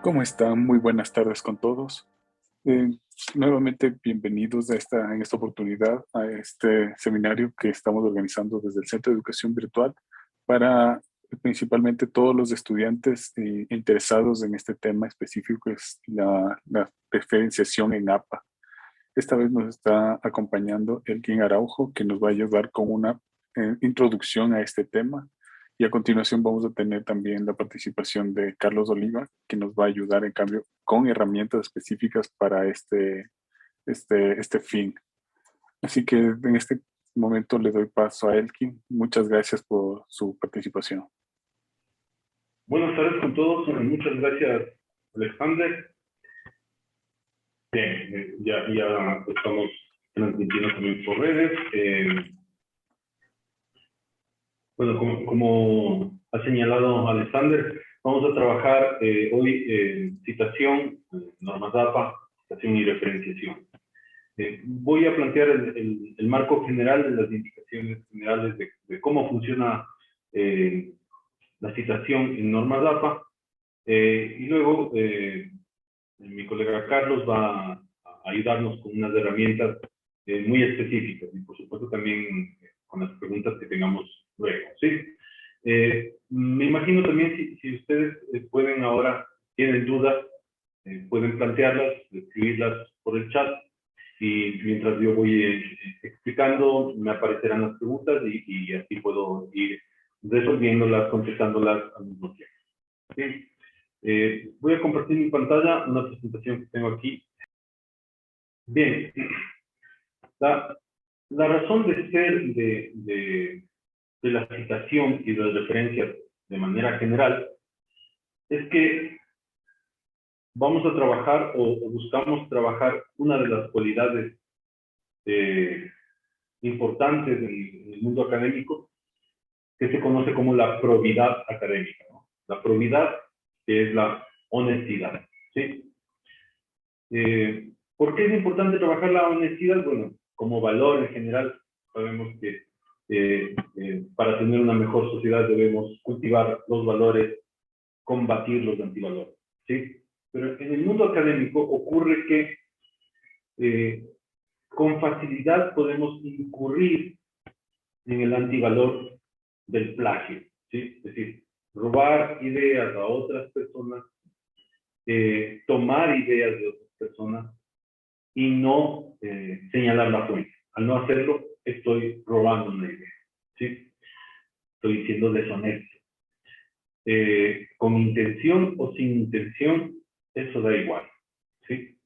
¿Cómo están? Muy buenas tardes con todos. Eh, Nuevamente bienvenidos en esta oportunidad a este seminario que estamos organizando desde el Centro de Educación Virtual para principalmente todos los estudiantes interesados en este tema específico, es la diferenciación en APA. Esta vez nos está acompañando Elkin Araujo, que nos va a ayudar con una introducción a este tema. Y a continuación vamos a tener también la participación de Carlos Oliva, que nos va a ayudar en cambio con herramientas específicas para este fin. Así que en este momento le doy paso a Elkin. Muchas gracias por su participación. Buenas tardes con todos. Muchas gracias, Alexander. Bien, ya estamos transmitiendo también por redes. Bueno, como ha señalado Alexander, vamos a trabajar hoy citación, normas APA, citación y referenciación. Voy a plantear el marco general de las indicaciones generales de cómo funciona la citación en normas APA. Y luego mi colega Carlos va a ayudarnos con unas herramientas muy específicas y por supuesto también con las preguntas que tengamos luego, ¿sí? Me imagino también si ustedes pueden ahora, tienen dudas, pueden plantearlas, escribirlas por el chat y mientras yo voy explicando me aparecerán las preguntas y así puedo ir resolviéndolas, contestándolas al mismo tiempo, ¿sí? Voy a compartir mi pantalla, una presentación que tengo aquí. Bien, la razón de ser de la citación y de las referencias de manera general es que vamos a trabajar o buscamos trabajar una de las cualidades importantes en el mundo académico que se conoce como la probidad académica, ¿no? La probidad, que es la honestidad, ¿sí? ¿Por qué es importante trabajar la honestidad? Bueno, como valor en general, sabemos que para tener una mejor sociedad debemos cultivar los valores, combatir los antivalores, ¿sí? Pero en el mundo académico ocurre que con facilidad podemos incurrir en el antivalor del plagio, ¿sí? Es decir, robar ideas a otras personas, tomar ideas de otras personas y no señalar la fuente. Al no hacerlo, estoy robando una idea, ¿sí? Estoy siendo deshonesto. Con intención o sin intención, eso da igual, ¿sí?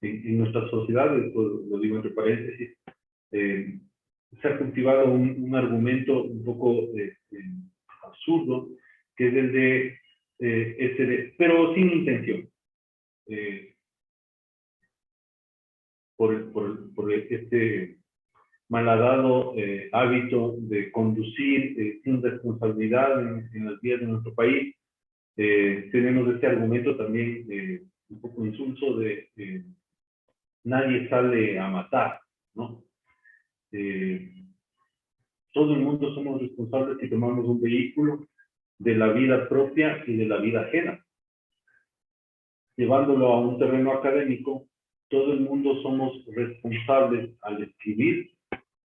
En nuestras sociedades, lo digo entre paréntesis, se ha cultivado un argumento un poco absurdo, que es el de pero sin intención. Por este malhadado hábito de conducir sin responsabilidad en las vías de nuestro país, tenemos este argumento también un poco insulso de nadie sale a matar, ¿no? Todo el mundo somos responsables si tomamos un vehículo de la vida propia y de la vida ajena. Llevándolo a un terreno académico, todo el mundo somos responsables al escribir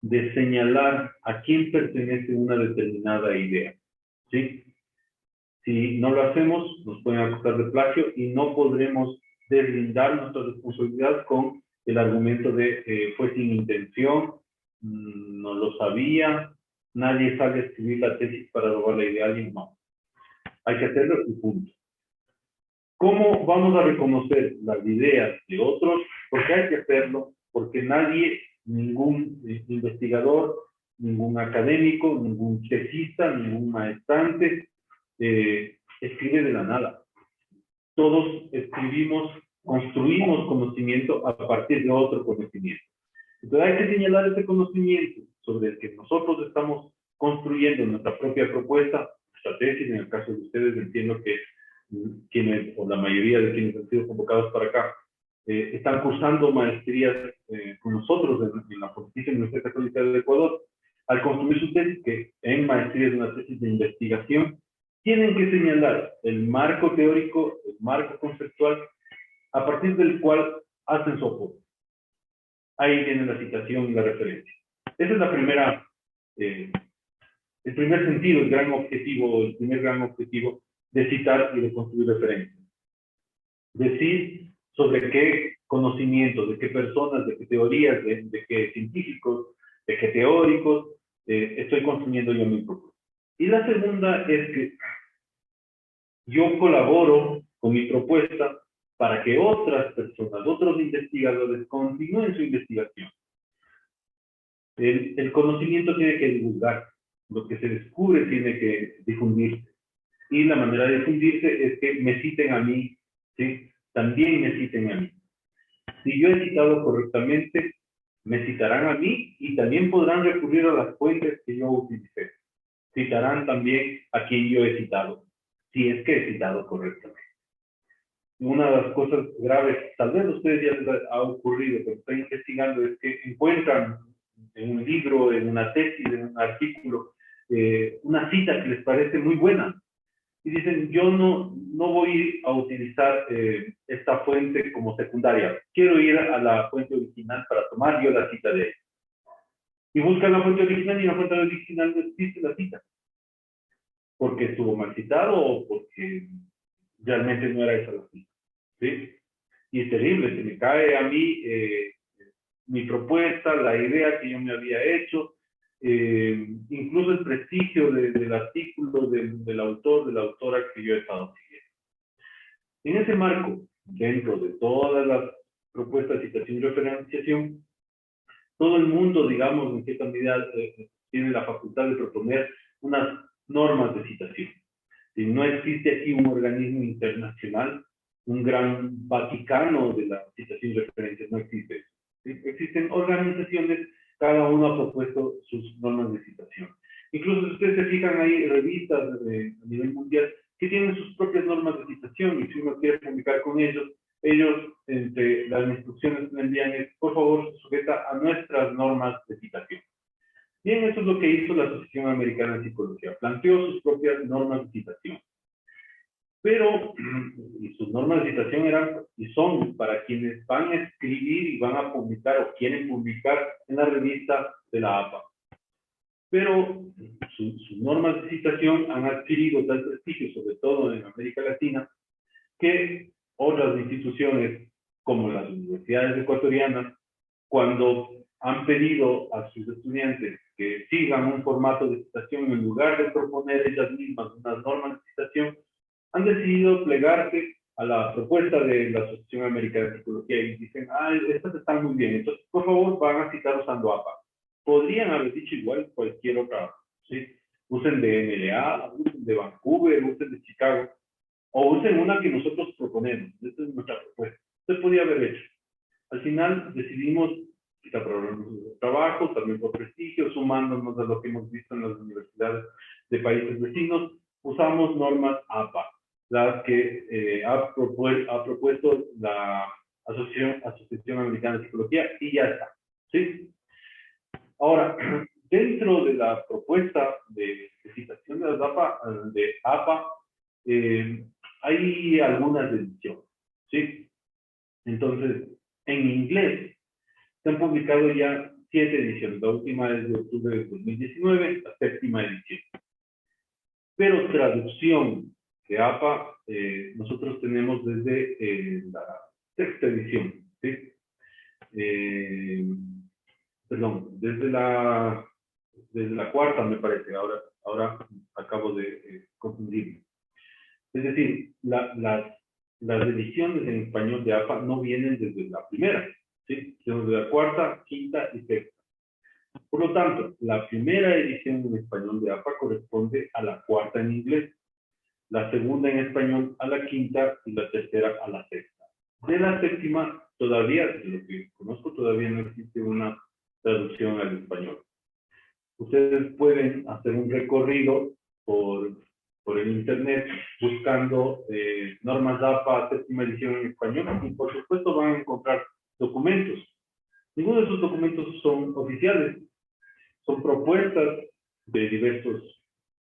de señalar a quién pertenece una determinada idea, ¿sí? Si no lo hacemos, nos pueden acusar de plagio y no podremos deslindar nuestra responsabilidad con el argumento de fue sin intención, no lo sabía, nadie sabe escribir la tesis para robar la idea de alguien, no. Hay que hacerlo y punto. ¿Cómo vamos a reconocer las ideas de otros? Porque hay que hacerlo, porque nadie, ningún investigador, ningún académico, ningún tesista, ningún maestrante escribe de la nada. Todos escribimos, construimos conocimiento a partir de otro conocimiento. Entonces hay que señalar ese conocimiento sobre el que nosotros estamos construyendo nuestra propia propuesta, nuestra tesis. En el caso de ustedes, entiendo que quienes, o la mayoría de quienes han sido convocados para acá, están cursando maestrías con nosotros en la Pontificia Universidad Católica del Ecuador. Al construir su tesis, que en maestría es una tesis de investigación, tienen que señalar el marco teórico, el marco conceptual, a partir del cual hacen su aporte. Ahí viene la citación y la referencia. Esa es la primera, el primer sentido, el primer gran objetivo de citar y de construir referencias. Decir sobre qué conocimientos, de qué personas, de qué teorías, de qué científicos, de qué teóricos estoy construyendo yo mi propuesta. Y la segunda es que yo colaboro con mi propuesta para que otras personas, otros investigadores continúen su investigación. El conocimiento tiene que divulgar, lo que se descubre tiene que difundirse. Y la manera de difundirse es que me citen a mí, ¿sí? También me citen a mí. Si yo he citado correctamente, me citarán a mí y también podrán recurrir a las fuentes que yo utilicé. Citarán también a quien yo he citado, si es que he citado correctamente. Una de las cosas graves, tal vez a ustedes ya les ha ocurrido, pero están investigando, es que encuentran en un libro, en una tesis, en un artículo, una cita que les parece muy buena. Y dicen, yo no voy a utilizar esta fuente como secundaria. Quiero ir a la fuente original para tomar yo la cita de él. Y buscan la fuente original y en la fuente original no existe la cita. Porque estuvo mal citado o porque realmente no era esa la cita. ¿Sí? Y es terrible, se me cae a mí mi propuesta, la idea que yo me había hecho, incluso el prestigio del artículo del autor, de la autora que yo he estado siguiendo. En ese marco, dentro de todas las propuestas de citación y referenciación, todo el mundo, digamos, en cierta medida, tiene la facultad de proponer unas normas de citación. Si no existe aquí un organismo internacional, un gran Vaticano de la citación y referencias, no existe eso. ¿Sí? Existen organizaciones, cada uno ha propuesto sus normas de citación. Incluso si ustedes se fijan, hay revistas a nivel mundial que tienen sus propias normas de citación y si uno quiere publicar con ellos, entre las instrucciones que le envían es, por favor, sujeta a nuestras normas de citación. Bien, eso es lo que hizo la Asociación Americana de Psicología. Planteó sus propias normas de citación. Pero y sus normas de citación eran y son para quienes van a escribir y van a publicar o quieren publicar en la revista de la APA. Pero sus normas de citación han adquirido tal prestigio, sobre todo en América Latina, que otras instituciones, como las universidades ecuatorianas, cuando han pedido a sus estudiantes que sigan un formato de citación en lugar de proponer ellas mismas unas normas de citación, han decidido plegarse a la propuesta de la Asociación Americana de Psicología y dicen, estas están muy bien, entonces por favor van a citar usando APA. Podrían haber dicho igual cualquier otra, ¿sí? Usen de NLA, usen de Vancouver, usen de Chicago, o usen una que nosotros proponemos. Esta es nuestra propuesta. Se podía haber hecho. Al final decidimos, quizá por nuestro trabajo, también por prestigio, sumándonos a lo que hemos visto en las universidades de países vecinos, usamos normas APA, las que ha propuesto la Asociación Americana de Psicología, y ya está. ¿Sí? Ahora, dentro de la propuesta de citación de APA, hay algunas ediciones, ¿sí? Entonces, en inglés se han publicado ya 7 ediciones. La última es de octubre de 2019, la 7ª edición. Pero traducción de APA, nosotros tenemos desde la 6ª edición, ¿sí? Perdón, desde la 4ª me parece, ahora acabo de confundirme. Es decir, las ediciones en español de APA no vienen desde la primera, ¿sí? Sino de la 4ª, 5ª y 6ª. Por lo tanto, la primera edición en español de APA corresponde a la 4ª en inglés, la 2ª en español a la 5ª y la 3ª a la 6ª. De la 7ª, todavía, de lo que conozco, todavía no existe una traducción al español. Ustedes pueden hacer un recorrido por el internet buscando normas APA 7ª edición en español y por supuesto van a encontrar documentos. Ninguno de esos documentos son oficiales, son propuestas de diversos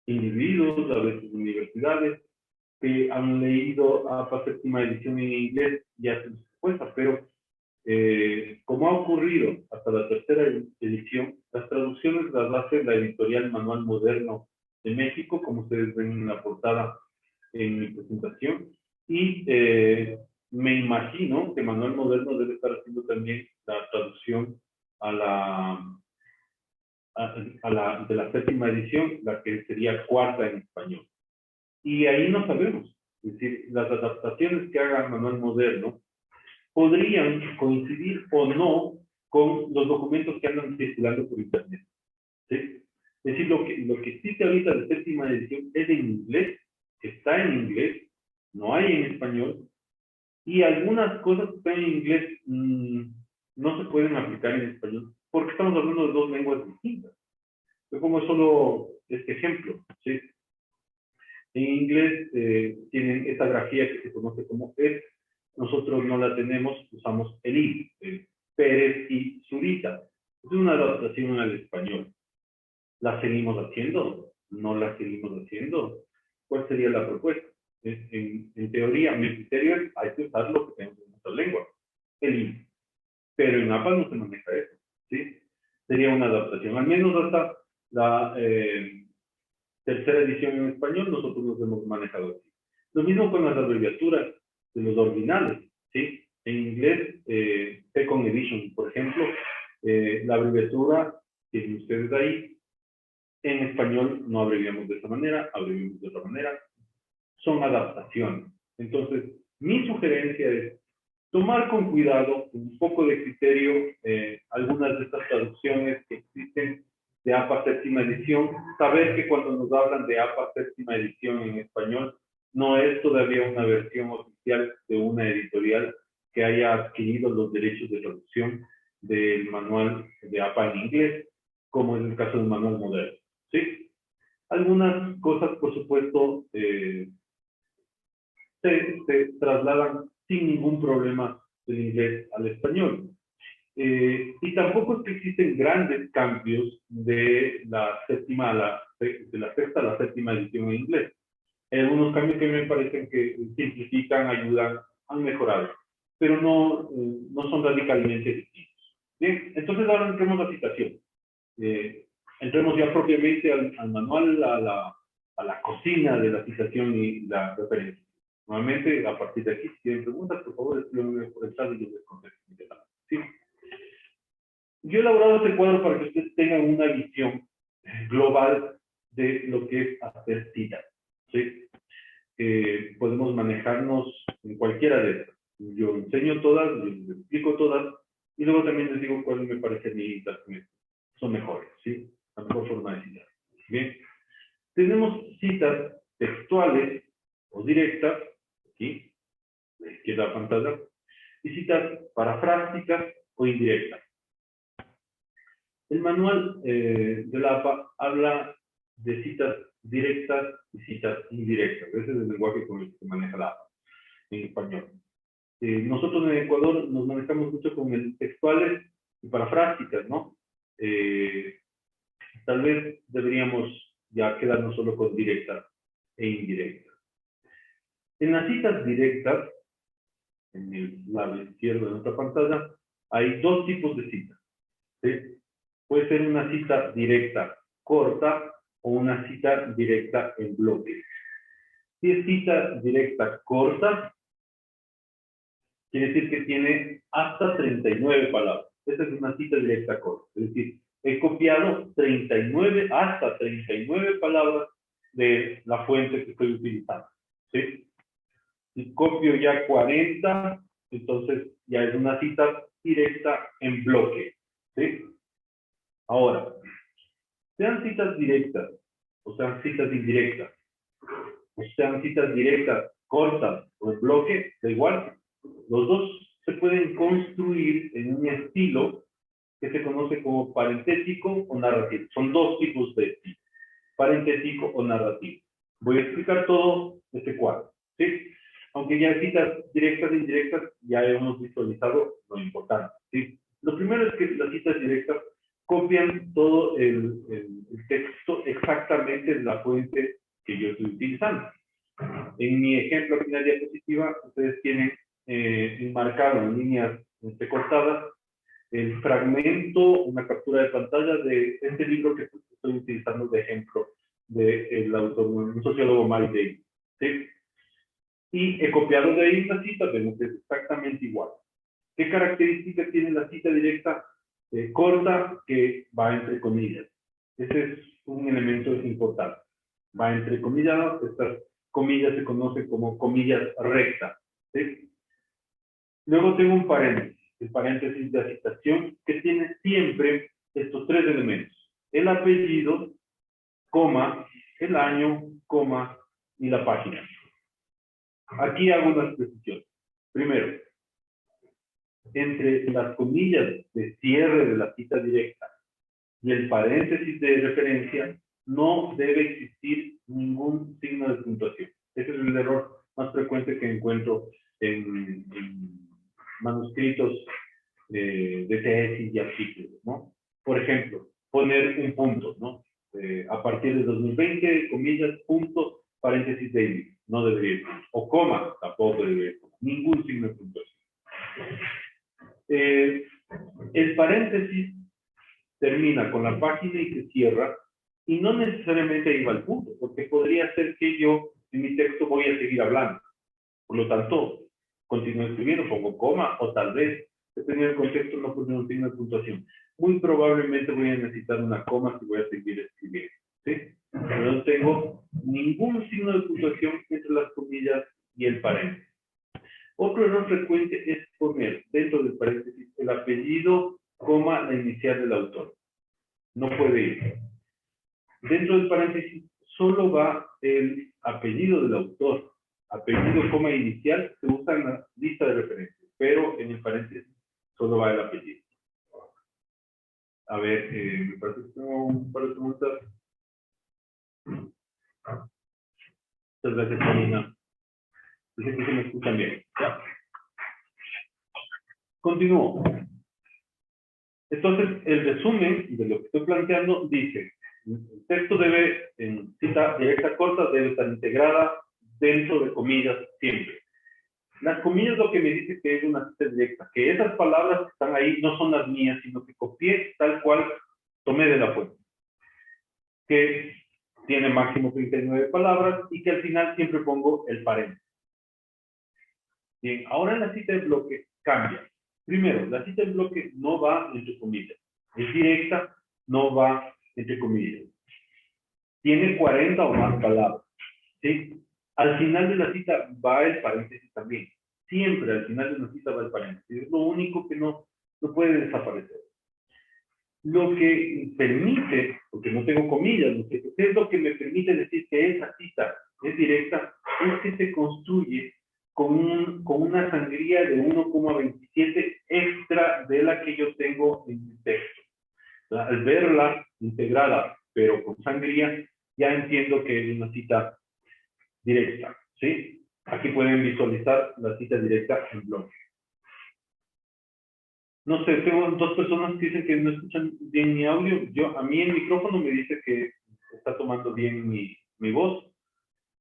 individuos, a veces universidades, que han leído APA séptima edición en inglés ya se les cuenta, pero como ha ocurrido hasta la tercera edición, las traducciones las hace la editorial Manual Moderno de México, como ustedes ven en la portada en mi presentación, y me imagino que Manual Moderno debe estar haciendo también la traducción de la séptima edición, la que sería cuarta en español. Y ahí no sabemos. Es decir, las adaptaciones que haga Manual Moderno podrían coincidir o no con los documentos que andan circulando por internet. ¿Sí? Es decir, lo que existe ahorita de séptima edición es en inglés, está en inglés, no hay en español, y algunas cosas que están en inglés no se pueden aplicar en español, porque estamos hablando de dos lenguas distintas. Yo pongo solo este ejemplo, ¿sí? En inglés tienen esta grafía que se conoce como es, nosotros no la tenemos, usamos el I, Pérez y Zurita. Es una adaptación al español. ¿La seguimos haciendo? ¿No la seguimos haciendo? ¿Cuál sería la propuesta? En teoría, mi criterio es hay que usar lo que tenemos en nuestra lengua, el I. Pero en APA no se maneja eso, ¿sí? Sería una adaptación, al menos hasta la tercera edición en español, nosotros nos hemos manejado así. Lo mismo con las abreviaturas de los ordinales, ¿sí? En inglés, Second Edition, por ejemplo, la abreviatura tienen ustedes ahí. En español no abreviamos de esa manera, abreviamos de otra manera. Son adaptaciones. Entonces, mi sugerencia es tomar con cuidado, un poco de criterio, algunas de estas traducciones que existen de APA séptima edición, saber que cuando nos hablan de APA séptima edición en español, no es todavía una versión oficial de una editorial que haya adquirido los derechos de traducción del manual de APA en inglés, como en el caso del manual moderno, ¿sí? Algunas cosas, por supuesto, se trasladan sin ningún problema del inglés al español. Y tampoco es que existen grandes cambios de la sexta a la séptima edición en inglés. Hay algunos cambios que me parecen que simplifican, ayudan, han mejorado, pero no son radicalmente distintos. Bien, entonces ahora entremos a la citación. Entremos ya propiamente al manual, a la cocina de la citación y la referencia. Nuevamente, a partir de aquí, si tienen preguntas, por favor, escríbanme por el chat y yo les contesto. ¿Sí? Yo he elaborado este cuadro para que ustedes tengan una visión global de lo que es hacer citas. ¿Sí? Podemos manejarnos en cualquiera de estas. Yo enseño todas, yo les explico todas, y luego también les digo cuáles me parecen a mí las que son mejores. ¿Sí? La mejor forma de citar. Bien. Tenemos citas textuales o directas, aquí, a la izquierda de la pantalla, y citas parafrásticas o indirectas. El manual de la APA habla de citas directas y citas indirectas. Ese es el lenguaje con el que se maneja la APA en español. Nosotros en Ecuador nos manejamos mucho con el textuales y parafrásticas, ¿no? Tal vez deberíamos ya quedarnos solo con directas e indirectas. En las citas directas, en el lado izquierdo de nuestra pantalla, hay dos tipos de citas. ¿Sí? Puede ser una cita directa corta o una cita directa en bloque. Si es cita directa corta, quiere decir que tiene hasta 39 palabras. Esa es una cita directa corta. Es decir, he copiado hasta 39 palabras de la fuente que estoy utilizando. ¿Sí? Si copio ya 40, entonces ya es una cita directa en bloque. ¿Sí? Ahora, sean citas directas o sean citas indirectas, o sean citas directas cortas o en bloque, da igual. Los dos se pueden construir en un estilo que se conoce como parentético o narrativo. Son dos tipos de estilo, parentético o narrativo. Voy a explicar todo este cuadro, ¿sí? Aunque ya citas directas e indirectas ya hemos visualizado lo importante, ¿sí? Lo primero es que las citas directas copian todo el texto exactamente de la fuente que yo estoy utilizando. En mi ejemplo aquí en la diapositiva, ustedes tienen enmarcado en líneas cortadas el fragmento, una captura de pantalla de este libro que estoy utilizando de ejemplo del autor, un sociólogo Mary Davis, ¿sí? Y he copiado de ahí una cita, vemos que es exactamente igual. ¿Qué características tiene la cita directa corta que va entre comillas? Ese es un elemento importante. Va entre comillas, estas comillas se conocen como comillas rectas, ¿sí? Luego tengo un paréntesis, el paréntesis de la citación, que tiene siempre estos tres elementos: el apellido, coma, el año, coma, y la página. Aquí hago unas precisiones. Primero, entre las comillas de cierre de la cita directa y el paréntesis de referencia, no debe existir ningún signo de puntuación. Ese es el error más frecuente que encuentro en manuscritos de tesis y artículos, ¿no? Por ejemplo, poner un punto, ¿no? A partir de 2020, comillas, punto, paréntesis David, no debería ir. O coma, tampoco debería ir. Ningún signo de puntuación. El paréntesis termina con la página y se cierra, y no necesariamente ahí va el punto, porque podría ser que yo en mi texto voy a seguir hablando. Por lo tanto, continúo escribiendo, pongo coma, o tal vez, dependiendo del contexto, no puse un signo de puntuación. Muy probablemente voy a necesitar una coma si voy a seguir escribiendo, ¿sí? Pero no tengo ningún signo de puntuación entre las comillas y el paréntesis. Otro error frecuente es poner dentro del paréntesis el apellido, coma, la inicial del autor. No puede ir. Dentro del paréntesis solo va el apellido del autor. Apellido, coma, inicial se usa en la lista de referencias, pero en el paréntesis solo va el apellido. A ver, me parece que tengo un par de preguntas. Muchas gracias, Karina. Dice que se me escuchan bien. ¿Ya? Continúo. Entonces, el resumen de lo que estoy planteando dice: el texto debe, en cita directa corta, debe estar integrada dentro de comillas siempre. Las comillas lo que me dice que es una cita directa, que esas palabras que están ahí no son las mías, sino que copié tal cual tomé de la fuente. Que tiene máximo 39 palabras y que al final siempre pongo el paréntesis. Bien, ahora en la cita de bloque cambia. Primero, la cita de bloque no va entre comillas. Es directa, no va entre comillas. Tiene 40 o más palabras, ¿sí? Al final de la cita va el paréntesis también. Siempre al final de una cita va el paréntesis. Es lo único que no puede desaparecer. Lo que permite, porque no tengo comillas, ¿qué es lo que me permite decir que esa cita es directa? Es que se construye con una sangría de 1,27 extra de la que yo tengo en mi texto. Al verla integrada, pero con sangría, ya entiendo que es una cita directa, ¿sí? Aquí pueden visualizar la cita directa en bloque. No sé, tengo dos personas que dicen que no escuchan bien mi audio. A mí el micrófono me dice que está tomando bien mi voz.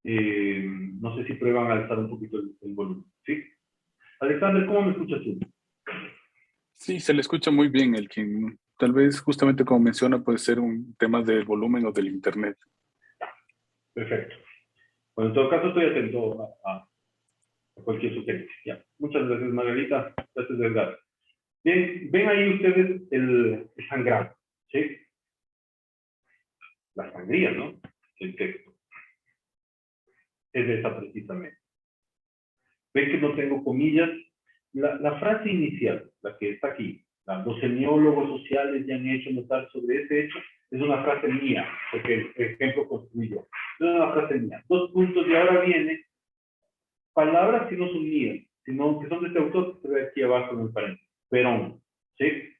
No sé si prueban a alzar un poquito el volumen, ¿sí? Alexander, ¿cómo me escuchas tú? Sí, se le escucha muy bien, Elkin. Tal vez justamente como menciona puede ser un tema del volumen o del internet. Perfecto. Bueno, en todo caso estoy atento a cualquier sugerencia. Ya. Muchas gracias, Margarita. Gracias, Edgar. Bien, ven ahí ustedes el sangrado, ¿sí? La sangría, ¿no? El texto. Es esa precisamente. Ven que no tengo comillas. La frase inicial, la que está aquí, los semiólogos sociales ya han hecho notar sobre ese hecho, es una frase mía, porque el ejemplo construí yo. Es una frase mía. 2 puntos, y ahora viene palabras que no son mías, sino que son de este autor, que se ve aquí abajo en el paréntesis. Perón, ¿sí?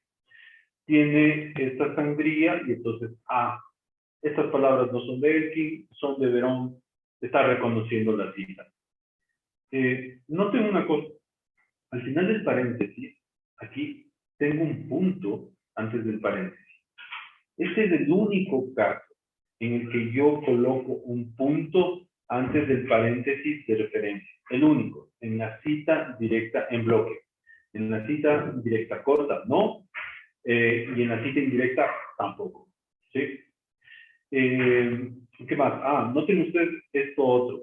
Tiene esta sangría y entonces, estas palabras no son de Elkin, son de Verón, está reconociendo la cita. Noten una cosa, al final del paréntesis, aquí tengo un punto antes del paréntesis. Este es el único caso en el que yo coloco un punto antes del paréntesis de referencia. El único, en la cita directa en bloque. En la cita directa corta, no. Y en la cita indirecta, tampoco. ¿Sí? ¿Qué más? Noten ustedes esto otro.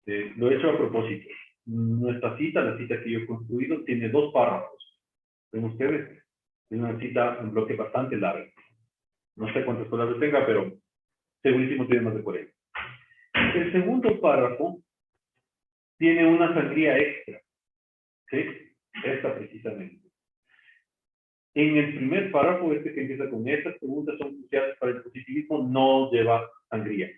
Lo he hecho a propósito. Nuestra cita, la cita que yo he construido, tiene 2 párrafos. ¿Ven ustedes? Es una cita en bloque bastante larga. No sé cuántas palabras tenga, pero segurísimo tiene más de 40. El segundo párrafo tiene una sangría extra. ¿Sí? Esta precisamente. En el primer párrafo, este que empieza con estas preguntas son cruciales para el positivismo, no lleva sangría.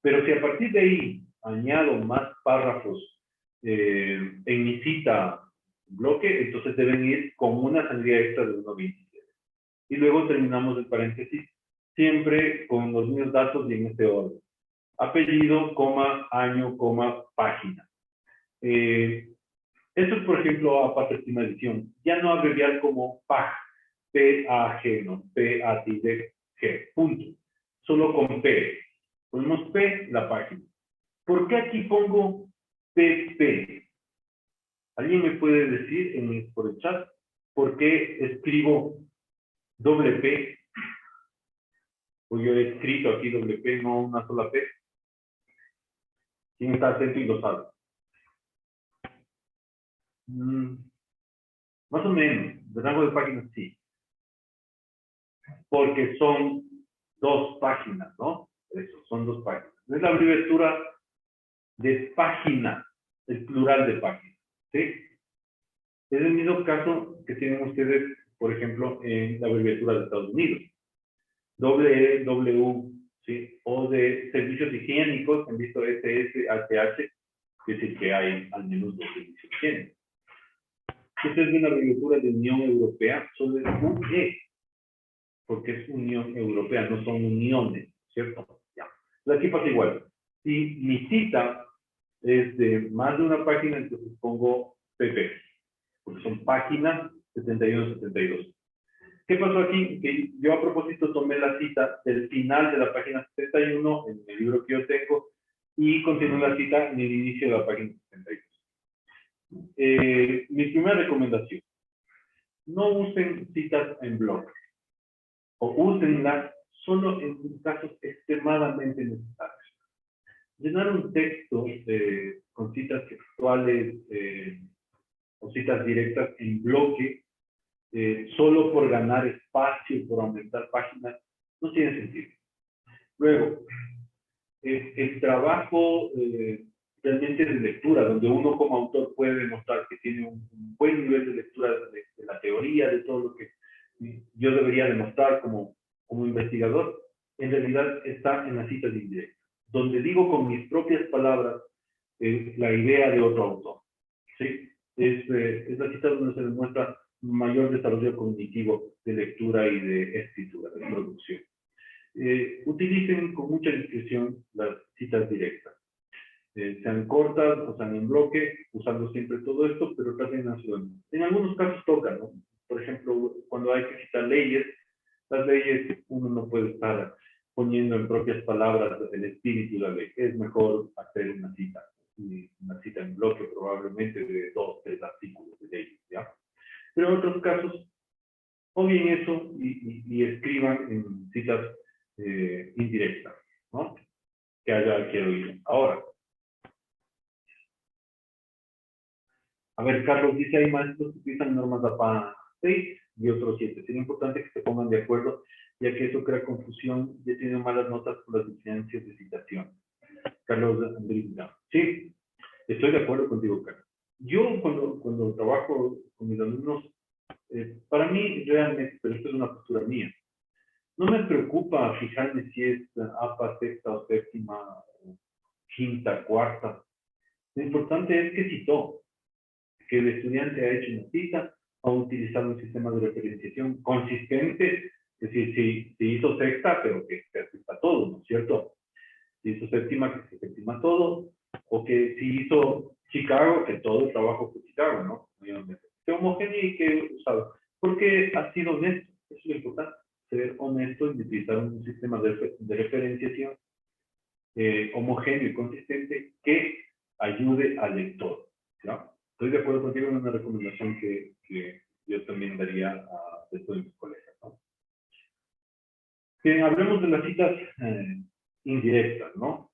Pero si a partir de ahí añado más párrafos en mi cita bloque, entonces deben ir con una sangría extra de 1.27. Y luego terminamos el paréntesis, siempre con los mismos datos y en este orden. Apellido, coma, año, coma, página. Esto es, por ejemplo, a parte de edición. Ya no abreviar como PAG, P-A-G, no, P-A-T-D-G, punto. Solo con P. Ponemos P, la página. ¿Por qué aquí pongo PP? ¿Alguien me puede decir por el chat por qué escribo doble P? O yo he escrito aquí doble P, no una sola P. ¿Quién está atento y lo sabe? Más o menos, de rango de páginas sí. Porque son 2 páginas, ¿no? Eso, son 2 páginas. Es la abreviatura de página, el plural de página, ¿sí? Es el mismo caso que tienen ustedes, por ejemplo, en la abreviatura de Estados Unidos. W, ¿sí? O de servicios higiénicos, han visto SSHH, es decir, que hay al menos 2 servicios higiénicos. Esta es una abreviatura de Unión Europea, solo es UE, porque es Unión Europea, no son uniones, ¿cierto? Ya. Aquí pasa igual. Si mi cita es de más de una página, entonces pongo PP, porque son páginas 71 72. ¿Qué pasó aquí? Que yo a propósito tomé la cita del final de la página 71 en el libro que yo tengo y continué la cita en el inicio de la página 72. Mi primera recomendación, no usen citas en bloques o úsenlas solo en casos extremadamente necesarios. Llenar un texto con citas textuales o citas directas en bloque solo por ganar espacio, por aumentar páginas, no tiene sentido. Luego, el trabajo realmente de lectura, donde uno como autor puede demostrar que tiene un buen nivel de lectura de la teoría, de todo lo que yo debería demostrar como investigador, en realidad está en las citas indirectas, donde digo con mis propias palabras la idea de otro autor. ¿Sí? Es la cita donde se demuestra mayor desarrollo cognitivo de lectura y de escritura, de producción. Utilicen con mucha discreción las citas directas. Sean cortas o sean en bloque, usando siempre todo esto, pero traten de hacerlo. En algunos casos toca, ¿no? Por ejemplo, cuando hay que citar leyes, las leyes uno no puede estar poniendo en propias palabras el espíritu de la ley. Es mejor hacer una cita en bloque probablemente de 2 3 artículos de ley, ¿ya? Pero en otros casos, o bien eso y escriban en citas indirectas, ¿no? Que haya que oír. Ahora, a ver, Carlos dice, hay maestros que utilizan normas APA 6 y otros 7. Es importante que se pongan de acuerdo, ya que eso crea confusión. Ya tienen malas notas por las diferencias de citación. Carlos Andrés, sí, estoy de acuerdo contigo, Carlos. Yo cuando trabajo con mis alumnos, para mí realmente, pero esto es una postura mía, no me preocupa fijarme si es APA sexta o séptima, quinta, cuarta. Lo importante es que citó, que el estudiante ha hecho una cita, ha utilizado un sistema de referenciación consistente, es decir, si hizo sexta, pero que se acepta todo, ¿no es cierto? Si hizo séptima, que se séptima todo, o que si hizo Chicago, que todo el trabajo fue Chicago, ¿no? Que homogéneo y que usado. Porque ha sido honesto, eso es lo importante, ser honesto y utilizar un sistema de referenciación homogéneo y consistente que ayude al lector. ¿Ya? Estoy de acuerdo contigo en una recomendación que yo también daría a después de mis colegas, ¿no? Hablemos de las citas indirectas, ¿no?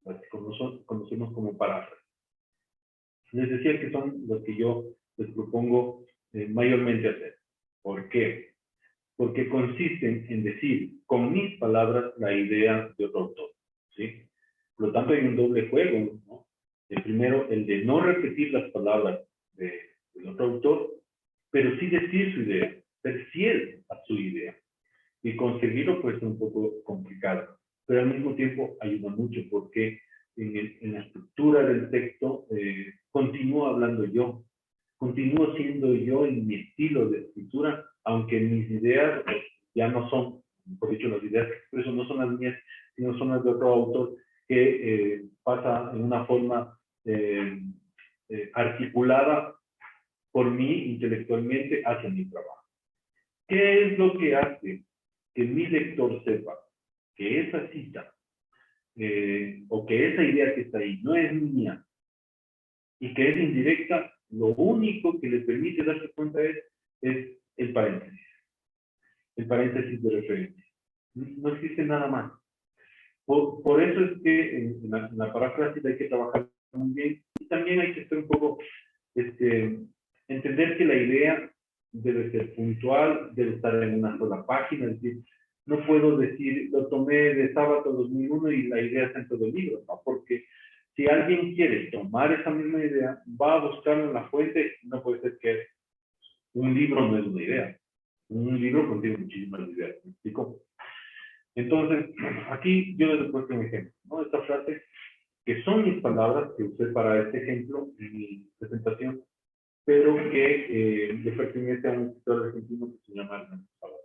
Las que conocemos como paráfrasis. Les decía que son las que yo les propongo mayormente hacer. ¿Por qué? Porque consisten en decir con mis palabras la idea de otro autor, ¿sí? Por lo tanto, hay un doble juego, ¿no? El primero, el de no repetir las palabras del otro autor, pero sí decir su idea, ser fiel a su idea. Y conseguirlo puede ser un poco complicado, pero al mismo tiempo ayuda mucho porque en la estructura del texto continúo hablando yo, continúo siendo yo en mi estilo de escritura, aunque mis ideas ya no son, por dicho, las ideas que expreso no son las mías, sino son las de otro autor que pasa en una forma articulada por mí intelectualmente hacia mi trabajo. ¿Qué es lo que hace que mi lector sepa que esa cita o que esa idea que está ahí no es mía y que es indirecta? Lo único que le permite darse cuenta es el paréntesis de referencia. No existe nada más. Por eso es que en la paráfrasis hay que trabajar muy bien y también hay que estar un poco, entender que la idea debe ser puntual, debe estar en una sola página, es decir, no puedo decir, lo tomé de Sábato 2001 y la idea está en todo el libro, ¿no? Porque si alguien quiere tomar esa misma idea, va a buscarla en la fuente, no puede ser que un libro no es una idea. Un libro contiene muchísimas ideas, ¿me explico? Entonces, aquí yo les he puesto un ejemplo, ¿no? Esta frase, que son mis palabras que usé para este ejemplo en mi presentación, pero que le pertenece a un escritor argentino que se llama Hernán Sábato.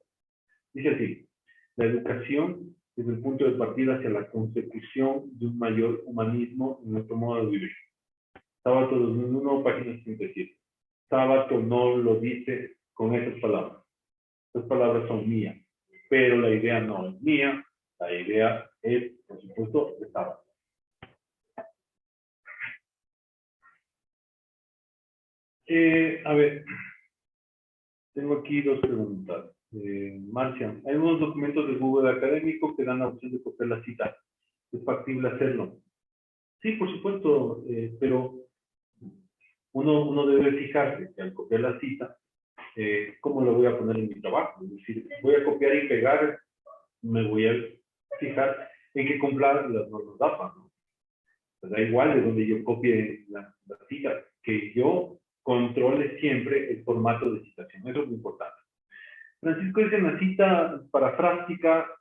Dice así: la educación es el punto de partida hacia la consecución de un mayor humanismo en nuestro modo de vivir. Sábato 2001, página 57. Sábato no lo dice con esas palabras. Esas palabras son mías, pero la idea no es mía, la idea es, por supuesto, de Sábato. A ver, tengo aquí dos preguntas. Marcia, hay unos documentos de Google Académico que dan la opción de copiar la cita. ¿Es factible hacerlo? Sí, por supuesto, pero uno debe fijarse que al copiar la cita, ¿cómo lo voy a poner en mi trabajo? Es decir, voy a copiar y pegar, me voy a fijar en que cumpla las normas DAPA, ¿no? Da igual de donde yo copie la cita, que yo controle siempre el formato de citación. Eso es muy importante. Francisco dice: en la cita parafrástica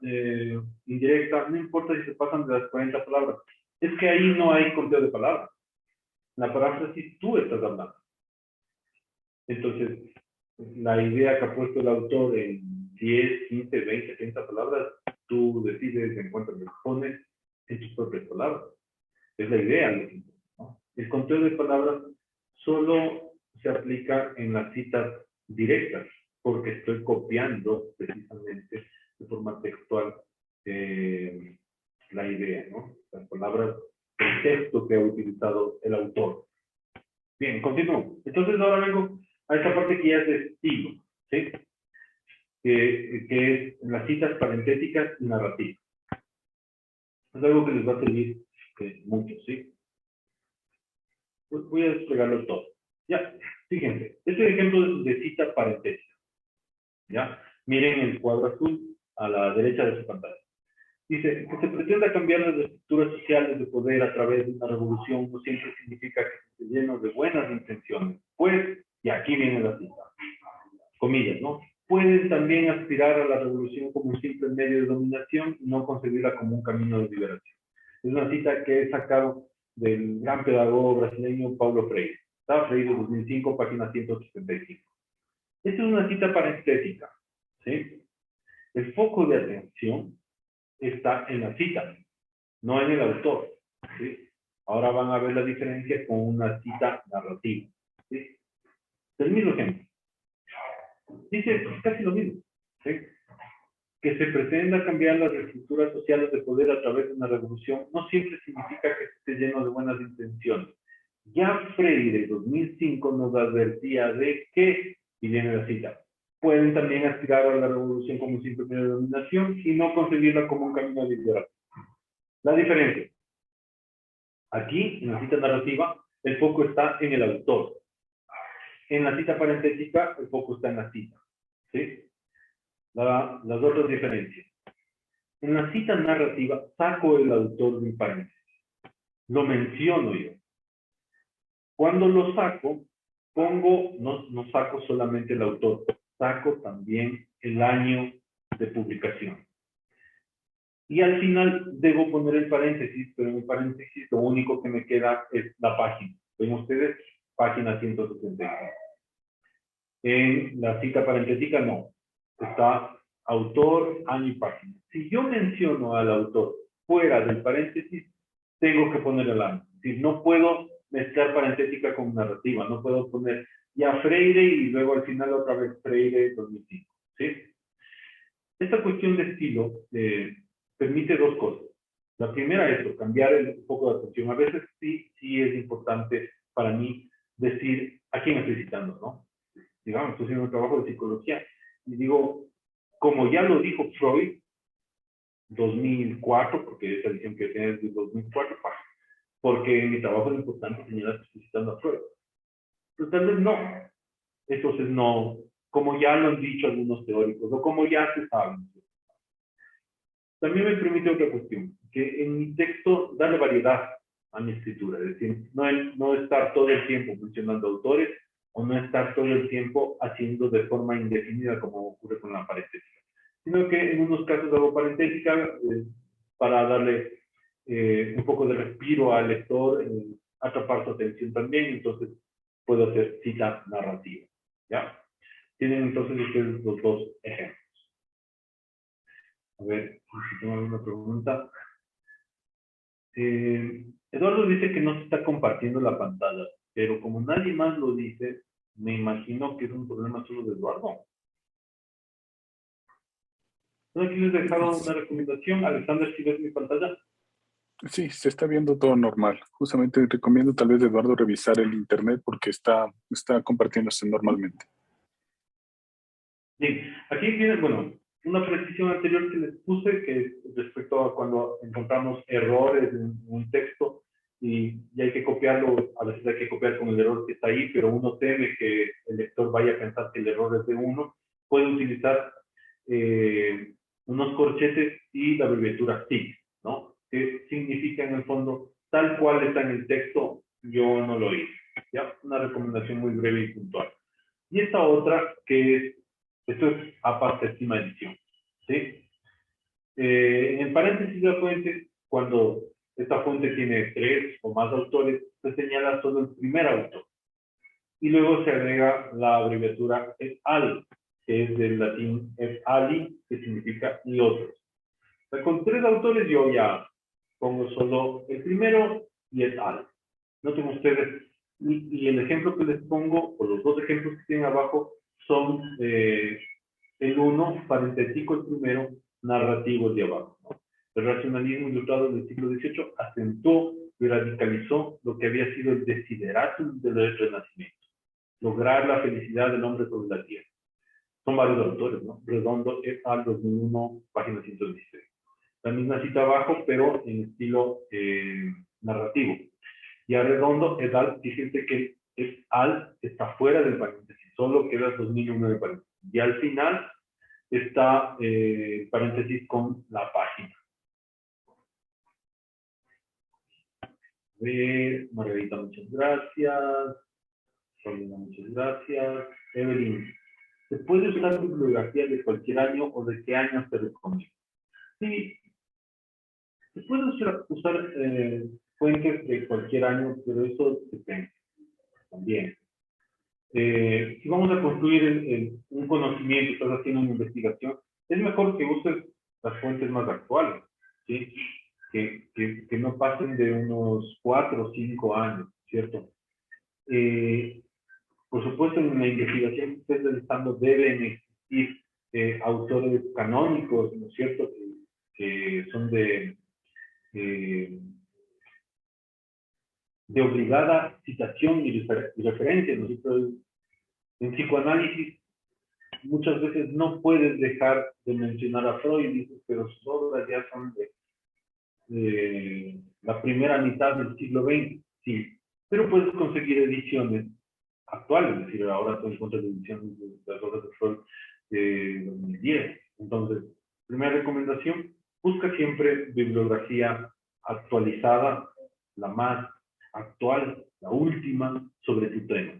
indirecta, no importa si se pasan de las 40 palabras. Es que ahí no hay conteo de palabras. En la paráfrasis tú estás hablando. Entonces, la idea que ha puesto el autor en 10, 15, 20, 30 palabras, tú decides en cuánto le pones en tus propias palabras. Es la idea, ¿no? El conteo de palabras solo se aplica en las citas directas, porque estoy copiando precisamente de forma textual la idea, ¿no? Las palabras, el texto que ha utilizado el autor. Bien, continúo. Entonces ahora vengo a esta parte que ya es de estilo, ¿sí? Que es las citas parentéticas y narrativas. Es algo que les va a servir mucho, ¿sí? Voy a desplegarlo todo. Ya, fíjense, este ejemplo de cita parentética. ¿Ya? Miren el cuadro azul a la derecha de su pantalla. Dice que se pretenda cambiar las estructuras sociales de poder a través de una revolución no siempre significa que esté lleno de buenas intenciones. Pues, y aquí viene la cita, comillas, ¿no? Pueden también aspirar a la revolución como un simple medio de dominación y no concebirla como un camino de liberación. Es una cita que he sacado del gran pedagogo brasileño Paulo Freire. Está Freire 2005, página 175. Esta es una cita parentética, ¿sí? El foco de atención está en la cita, no en el autor, ¿sí? Ahora van a ver la diferencia con una cita narrativa, ¿sí? El mismo ejemplo. Dice casi lo mismo, ¿sí? Que se pretenda cambiar las estructuras sociales de poder a través de una revolución no siempre significa que esté lleno de buenas intenciones. Ya Freire, 2005, nos advertía de que, y viene la cita, pueden también aspirar a la revolución como simple predominación y no concebirla como un camino liberal. La diferencia. Aquí, en la cita narrativa, el foco está en el autor. En la cita parentética, el foco está en la cita. ¿Sí? Las otras diferencias. En la cita narrativa, saco el autor del paréntesis. Lo menciono yo. Cuando lo saco, pongo, no saco solamente el autor, saco también el año de publicación. Y al final debo poner el paréntesis, pero en el paréntesis lo único que me queda es la página. ¿Ven ustedes? Página 175. En la cita parentética no. Está autor, año y página. Si yo menciono al autor fuera del paréntesis, tengo que poner el año. Es decir, no puedo mezclar parentética con narrativa. No puedo poner ya Freire y luego al final otra vez Freire 2005. ¿Sí? Esta cuestión de estilo permite dos cosas. La primera es cambiar un poco de atención. A veces sí es importante para mí decir a quién estoy citando, ¿no? Digamos, estoy haciendo un trabajo de psicología y digo, como ya lo dijo Freud, 2004, porque esa edición que tiene es de 2004, porque en mi trabajo es importante señalar que estoy citando a Freud. Pero tal vez no. Entonces no, como ya lo han dicho algunos teóricos, o como ya se sabe. También me permite otra cuestión, que en mi texto darle variedad a mi escritura, es decir, no estar todo el tiempo mencionando autores, o no estar todo el tiempo haciendo de forma indefinida como ocurre con la parentética, sino que en unos casos hago parentética para darle un poco de respiro al lector, atrapar su atención también, entonces puedo hacer cita narrativa, ¿ya? Tienen entonces ustedes los dos ejemplos. A ver, si tengo alguna pregunta. Eduardo dice que no se está compartiendo la pantalla, pero como nadie más lo dice, me imagino que es un problema solo de Eduardo. ¿No aquí les he dejado una recomendación? Alexander, si ves mi pantalla. Sí, se está viendo todo normal. Justamente recomiendo tal vez, Eduardo, revisar el internet porque está compartiéndose normalmente. Bien, aquí tienen, bueno, una precisión anterior que les puse, que es respecto a cuando encontramos errores en un texto y hay que copiarlo, a veces hay que copiar con el error que está ahí, pero uno teme que el lector vaya a pensar que el error es de uno, puede utilizar unos corchetes y la abreviatura SIG, ¿no? Que significa en el fondo, tal cual está en el texto, yo no lo hice. ¿Ya? Una recomendación muy breve y puntual. Y esta otra, que es, esto es aparte estima edición, ¿sí? En el paréntesis de la fuente, cuando esta fuente tiene 3 o más autores, se señala solo el primer autor. Y luego se agrega la abreviatura et al, que es del latín et ali, que significa y otros. O sea, con 3 autores yo ya pongo solo el primero y et al. Noten ustedes, y el ejemplo que les pongo, o los dos ejemplos que tienen abajo, son el uno, parentético el primero, narrativo el de abajo, ¿no? El racionalismo ilustrado del siglo XVIII acentuó y radicalizó lo que había sido el desideratum del Renacimiento, lograr la felicidad del hombre sobre la tierra. Son varios autores, ¿no? Redondo et al. 2001, página 116. La misma cita abajo, pero en estilo narrativo. Y a Redondo et al. Fíjense que et al. está fuera del paréntesis, solo queda 2001 de paréntesis. Y al final está paréntesis con la página. A ver, Margarita, muchas gracias. Paulina, muchas gracias. Evelyn, ¿se puede usar bibliografía de cualquier año o de qué año se recomienda? Sí, se puede usar fuentes de cualquier año, pero eso depende también. Si vamos a construir un conocimiento, estás haciendo una investigación, es mejor que uses las fuentes más actuales, ¿sí? Que no pasen de unos 4 o 5 años, ¿cierto? Por supuesto, en la investigación que estés realizando deben existir autores canónicos, ¿no es cierto?, que son de obligada citación y referencia. Nosotros en psicoanálisis muchas veces no puedes dejar de mencionar a Freud, dices, pero sus obras ya son de la primera mitad del siglo XX, sí, pero puedes conseguir ediciones actuales, es decir, ahora tú encuentras ediciones de las obras de Freud de 2010. Entonces, primera recomendación, busca siempre bibliografía actualizada, la más actual, la última, sobre tu tema.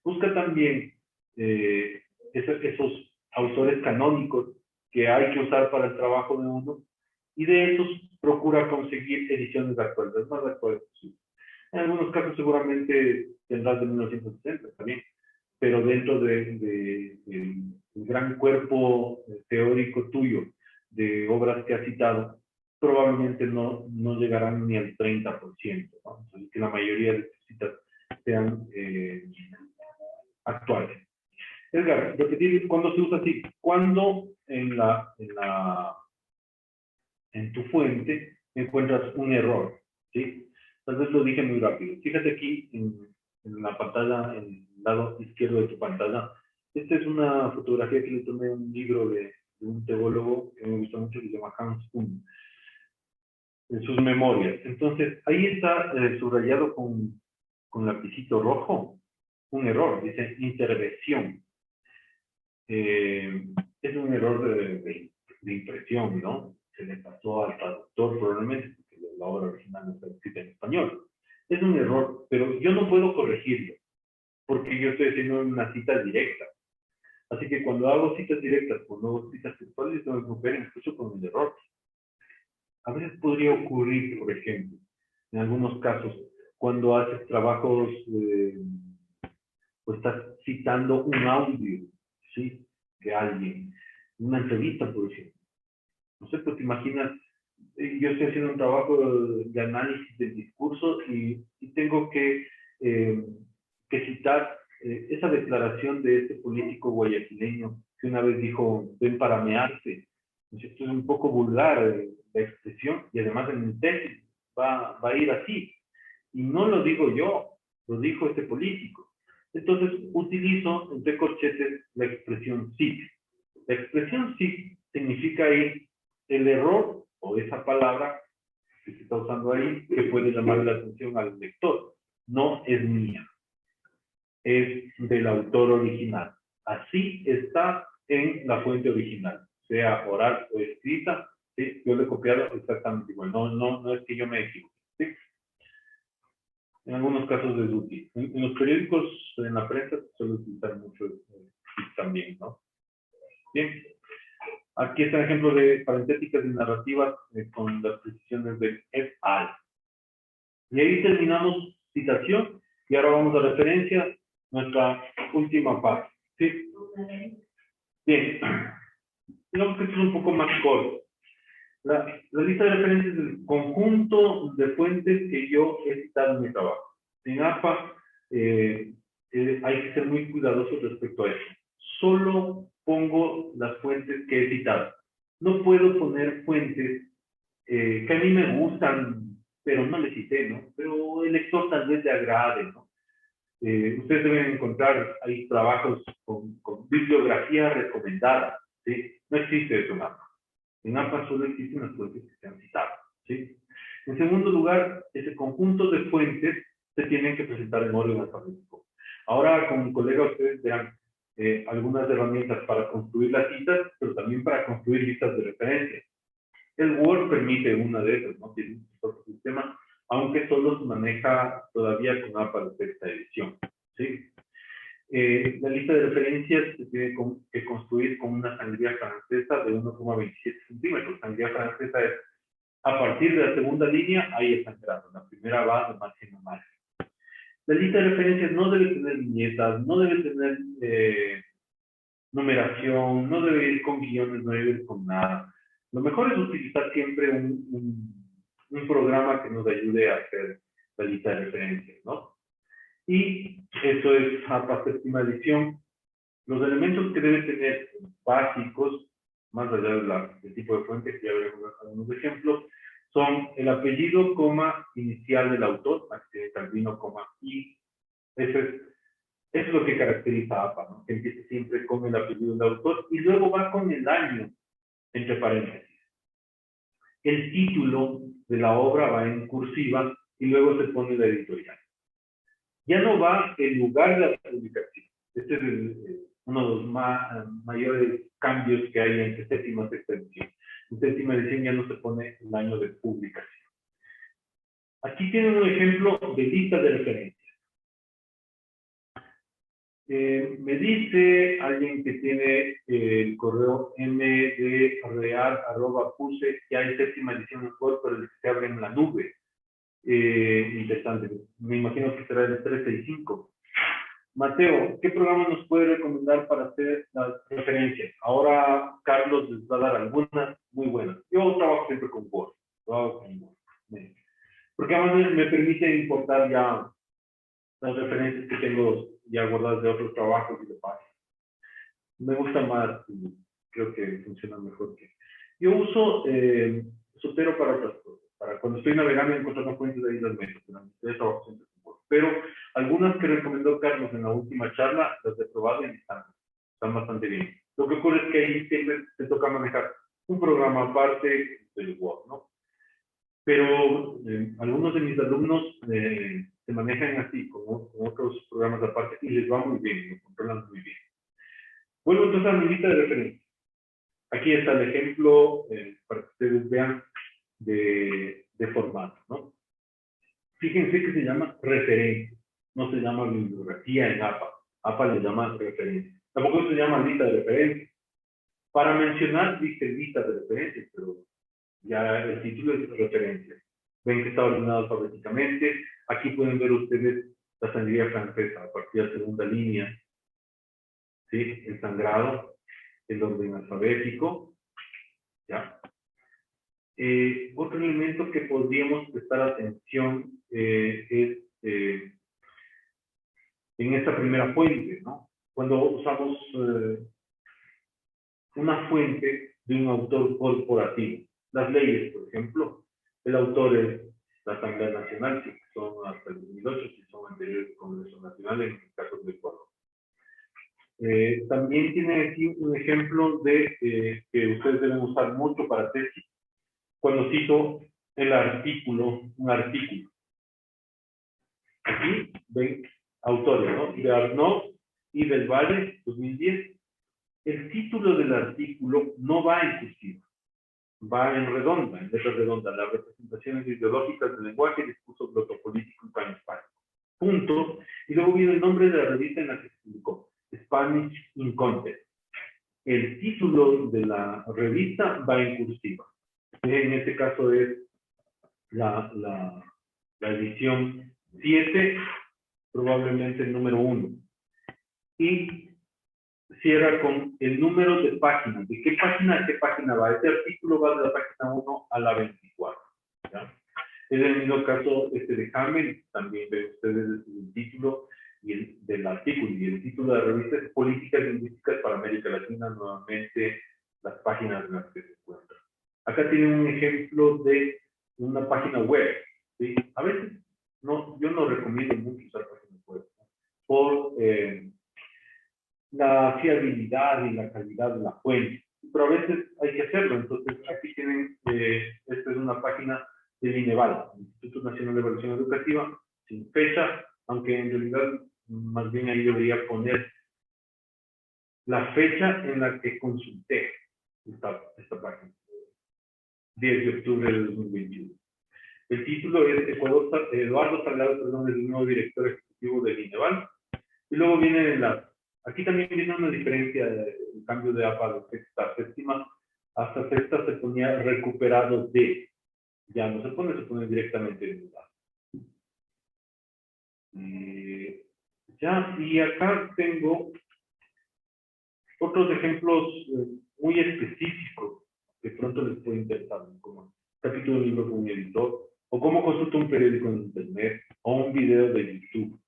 Busca también esos autores canónicos que hay que usar para el trabajo de uno, y de esos procura conseguir ediciones actuales, las más actuales posibles. En algunos casos seguramente tendrás de 1960 también, pero dentro del gran cuerpo teórico tuyo de obras que has citado, probablemente no llegarán ni al 30%, ¿no? Así que la mayoría de tus citas sean actuales. Edgar, repetir, ¿cuándo se usa así? Cuando en tu fuente encuentras un error, ¿sí? Tal vez lo dije muy rápido. Fíjate aquí en la pantalla, en el lado izquierdo de tu pantalla. Esta es una fotografía que le tomé a un libro de un teólogo que me gusta mucho, que se llama Hans Kuhn, en sus memorias. Entonces, ahí está subrayado con lapicito rojo un error, dice intervención. Es un error de impresión, ¿no? Se le pasó al traductor probablemente, porque la obra original no está escrita en español. Es un error, pero yo no puedo corregirlo, porque yo estoy haciendo una cita directa. Así que cuando hago citas directas, cuando hago citas textuales, tengo que romper incluso con el error. A veces podría ocurrir, por ejemplo, en algunos casos, cuando haces trabajos, o estás citando un audio, ¿sí?, de alguien, una entrevista, por ejemplo. No sé, pues te imaginas, yo estoy haciendo un trabajo de análisis del discurso y tengo que citar esa declaración de este político guayaquileño que una vez dijo, ven para mearse. Esto es un poco vulgar la expresión, y además en mi tesis va a ir así. Y no lo digo yo, lo dijo este político. Entonces utilizo entre corchetes la expresión sí. La expresión sí significa ahí el error o esa palabra que se está usando ahí que puede llamar la atención al lector. No es mía, es del autor original. Así está en la fuente original, sea oral o escrita. ¿Sí? Yo le he copiado exactamente igual. No es que yo me equivoque. ¿Sí? En algunos casos es útil. En los periódicos, en la prensa, se suele utilizar mucho también, ¿no? Bien. Aquí está el ejemplo de parentéticas y narrativas con las precisiones de et al. Y ahí terminamos citación y ahora vamos a referencia, nuestra última parte. ¿Sí? Bien. Digamos que esto es un poco más corto. La lista de referencias es el conjunto de fuentes que yo he citado en mi trabajo. En APA hay que ser muy cuidadosos respecto a eso. Solo pongo las fuentes que he citado. No puedo poner fuentes que a mí me gustan, pero no les cité, ¿no? Pero el lector tal vez le agrade, ¿no? Ustedes deben encontrar ahí trabajos con bibliografía recomendada, ¿sí? No existe eso en APA. En APA solo existen las fuentes que se han citado, ¿sí? En segundo lugar, ese conjunto de fuentes se tienen que presentar en orden alfabético. Ahora, con mi colega, ustedes verán algunas herramientas para construir las citas, pero también para construir listas de referencia. El Word permite una de esas, ¿no? Tiene un propio sistema, aunque solo se maneja todavía con APA de sexta edición, ¿sí? La lista de referencias se tiene que construir con una sangría francesa de 1,27 centímetros. Sangría francesa es a partir de la segunda línea, ahí está entrando. La primera va de máximo a máximo. La lista de referencias no debe tener viñetas, no debe tener numeración, no debe ir con guiones, no debe ir con nada. Lo mejor es utilizar siempre un programa que nos ayude a hacer la lista de referencias, ¿no? Y eso es APA séptima edición. Los elementos que debe tener básicos, más allá del tipo de fuente, que ya veremos algunos ejemplos, son el apellido, coma, inicial del autor, aquí tiene Calvino, coma, y eso es lo que caracteriza a APA, ¿no? Que empieza siempre con el apellido del autor y luego va con el año, entre paréntesis. El título de la obra va en cursiva y luego se pone la editorial. Ya no va el lugar de la publicación. Este es uno de los mayores cambios que hay entre séptima y sexta edición. En séptima edición ya no se pone el año de publicación. Aquí tienen un ejemplo de lista de referencias. Me dice alguien que tiene el correo mdreal@puse que hay séptima edición en Word, pero el que se abre en la nube. Interesante. Me imagino que será el 365. Mateo, ¿qué programa nos puede recomendar para hacer las referencias? Ahora Carlos les va a dar algunas muy buenas. Yo trabajo siempre con Word. Porque además me permite importar ya las referencias que tengo ya guardadas de otros trabajos y de páginas. Me gusta más y creo que funciona mejor que... Yo uso Zotero para otras cosas. Para cuando estoy navegando y encontrando fuentes de ahí las meto. Pero algunas que recomendó Carlos en la última charla las he probado y están bastante bien. Lo que ocurre es que ahí siempre te toca manejar un programa aparte del Word, ¿no? Pero algunos de mis alumnos se manejan así, con otros programas aparte, y les va muy bien, lo controlan muy bien. Vuelvo entonces a mi lista de referencias. Aquí está el ejemplo para que ustedes vean de formato, ¿no? Fíjense que se llama referencia, no se llama bibliografía en APA. APA le llama referencia. Tampoco se llama lista de referencias. Para mencionar, dice lista de referencias, pero ya el título es referencia. Ven que está ordenado alfabéticamente. Aquí pueden ver ustedes la sangría francesa a partir de la segunda línea. ¿Sí? El sangrado, el orden alfabético. ¿Ya? Otro elemento que podríamos prestar atención es en esta primera fuente, ¿no? Cuando usamos una fuente de un autor corporativo. Las leyes, por ejemplo, el autor es la Asamblea Nacional, si son hasta el 2008, si son anteriores al Congreso Nacional, en el caso de Ecuador. También tiene aquí un ejemplo de que ustedes deben usar mucho para tesis, cuando cito el artículo, un artículo. Aquí ven autores, ¿no? De Arnaud y del Valle, 2010. El título del artículo no va en cursiva, va en redonda, en letra redonda, las representaciones ideológicas del lenguaje, discurso protopolítico y panhispánico. Punto. Y luego viene el nombre de la revista en la que se publicó, Spanish in Context. El título de la revista va en cursiva. En este caso es la edición 7, probablemente el número 1. Y cierra con el número de páginas. ¿De qué página a qué página va? Este artículo va de la página 1 a la 24. ¿Ya? Es el mismo caso de Hamel. También ven ustedes el título y del artículo. Y el título de la revista es Políticas Lingüísticas para América Latina. Nuevamente, las páginas en las que se encuentran. Acá tienen un ejemplo de una página web. ¿Sí? A veces yo no recomiendo mucho usar páginas web, ¿no? Por la fiabilidad y la calidad de la fuente. Pero a veces hay que hacerlo. Entonces, aquí tienen, esta es una página del INEVAL, Instituto Nacional de Evaluación Educativa, sin fecha, aunque en realidad más bien ahí debería poner la fecha en la que consulté esta página, 10 de octubre de 2021. El título es Eduardo Salgado, perdón, es el nuevo director ejecutivo del INEVAL. Y luego viene el enlace. Aquí también viene una diferencia del cambio de APA de sexta a séptima. Hasta sexta se ponía recuperado de. Ya no se pone directamente en el enlace. Ya, y acá tengo otros ejemplos muy específicos que pronto les puede interesar, como capítulo de libro con un editor, o cómo consulta un periódico en internet, o un video de YouTube.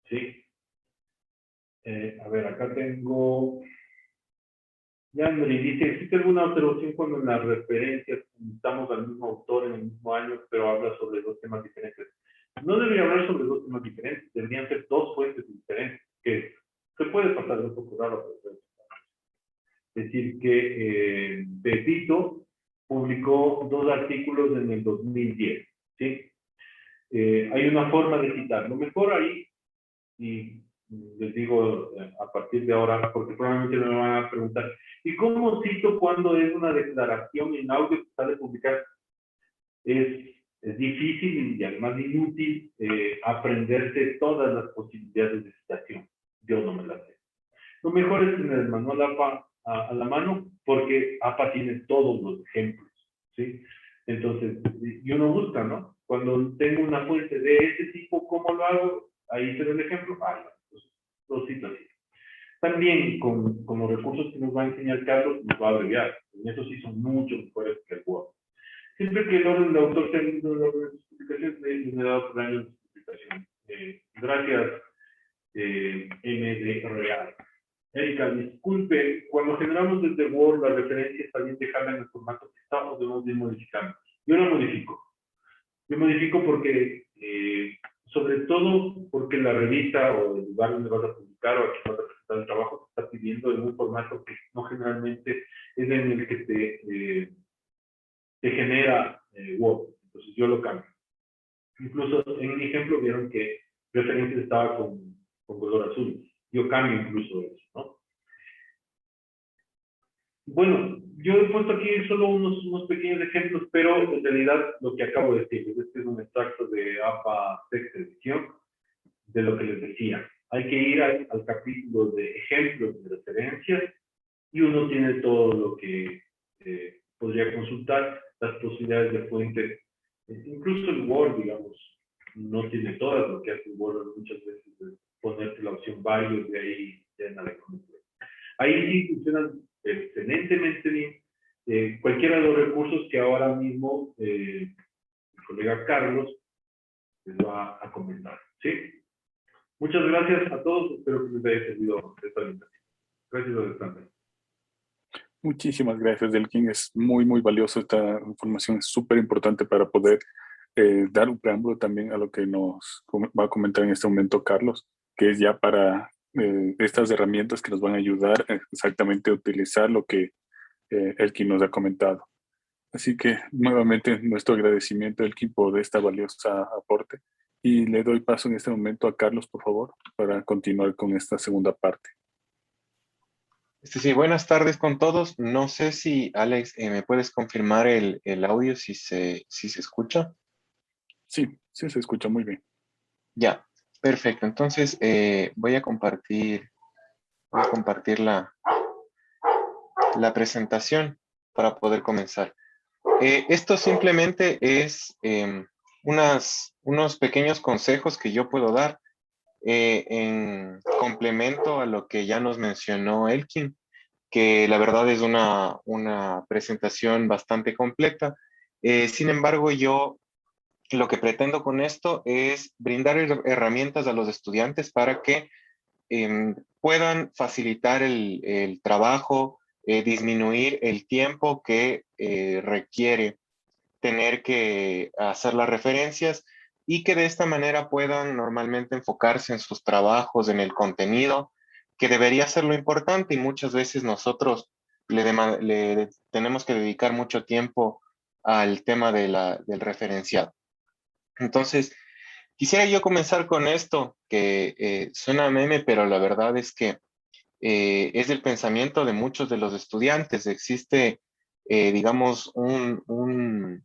¿Sí? A ver, acá tengo una observación cuando en las referencias citamos al mismo autor en el mismo año, pero habla sobre dos temas diferentes. No debería hablar sobre dos temas diferentes, deberían ser dos fuentes diferentes, que se puede pasar un poco raro, pero es decir, que Pepito publicó 2 artículos en el 2010, ¿sí? Hay una forma de citar. Lo mejor ahí, y les digo a partir de ahora, porque probablemente me van a preguntar, ¿y cómo cito cuando es una declaración en audio que sale publicar? Es difícil y además inútil aprenderse todas las posibilidades de citación. Yo no me las sé. Lo mejor es tener el manual APA a la mano, porque APA tiene todos los ejemplos, ¿sí? Entonces, y uno busca, ¿no? Cuando tengo una fuente de ese tipo, ¿cómo lo hago? Ahí se ve el ejemplo. Pues, lo cito así. También con los recursos que nos va a enseñar Carlos, nos va a abreviar. En eso sí son mucho mejores que el Word. Siempre que el orden de autor sea el mismo orden de explicaciones, les he dado por años de explicación. Gracias, MD Real. Erika, disculpe, cuando generamos desde Word las referencias, también dejarla en el formato que estamos, debemos ir modificando. Yo lo modifico. Yo modifico porque, sobre todo porque la revista o el lugar donde vas a publicar o aquí vas a presentar el trabajo te está pidiendo en un formato que no generalmente es en el que te genera Word. Entonces yo lo cambio. Incluso en mi ejemplo vieron que referencias estaba con color azul. Yo cambio incluso eso, ¿no? Bueno, yo he puesto aquí solo unos pequeños ejemplos, pero en realidad lo que acabo de decir, este es un extracto de APA Text Edición, de lo que les decía. Hay que ir al capítulo de ejemplos de referencias y uno tiene todo lo que podría consultar, las posibilidades de fuentes, incluso el Word, digamos, no tiene todas, lo que hace el Word muchas veces es ponerte la opción varios, de ahí llena la consulta. Ahí sí funcionan excelentemente bien cualquiera de los recursos que ahora mismo el colega Carlos les va a comentar. ¿Sí? Muchas gracias a todos. Espero que les haya servido esta orientación. Gracias, Alexander. Muchísimas gracias, Delkin. Es muy, muy valioso. Esta información es súper importante para poder dar un preámbulo también a lo que nos va a comentar en este momento Carlos, que es ya para estas herramientas que nos van a ayudar exactamente a utilizar lo que Elkin nos ha comentado. Así que nuevamente nuestro agradecimiento, Elkin, por esta valiosa aporte. Y le doy paso en este momento a Carlos, por favor, para continuar con esta segunda parte. Sí, buenas tardes con todos. No sé si, Alex, me puedes confirmar el audio si se escucha. Sí, sí, se escucha muy bien. Ya, perfecto. Entonces, voy a compartir la presentación para poder comenzar. Esto simplemente es unos pequeños consejos que yo puedo dar en complemento a lo que ya nos mencionó Elkin, que la verdad es una presentación bastante completa. Sin embargo, yo lo que pretendo con esto es brindar herramientas a los estudiantes para que puedan facilitar el trabajo, disminuir el tiempo que requiere tener que hacer las referencias y que de esta manera puedan normalmente enfocarse en sus trabajos, en el contenido, que debería ser lo importante y muchas veces nosotros le tenemos que dedicar mucho tiempo al tema del referenciado. Entonces, quisiera yo comenzar con esto, que suena meme, pero la verdad es que es el pensamiento de muchos de los estudiantes. Existe, digamos, un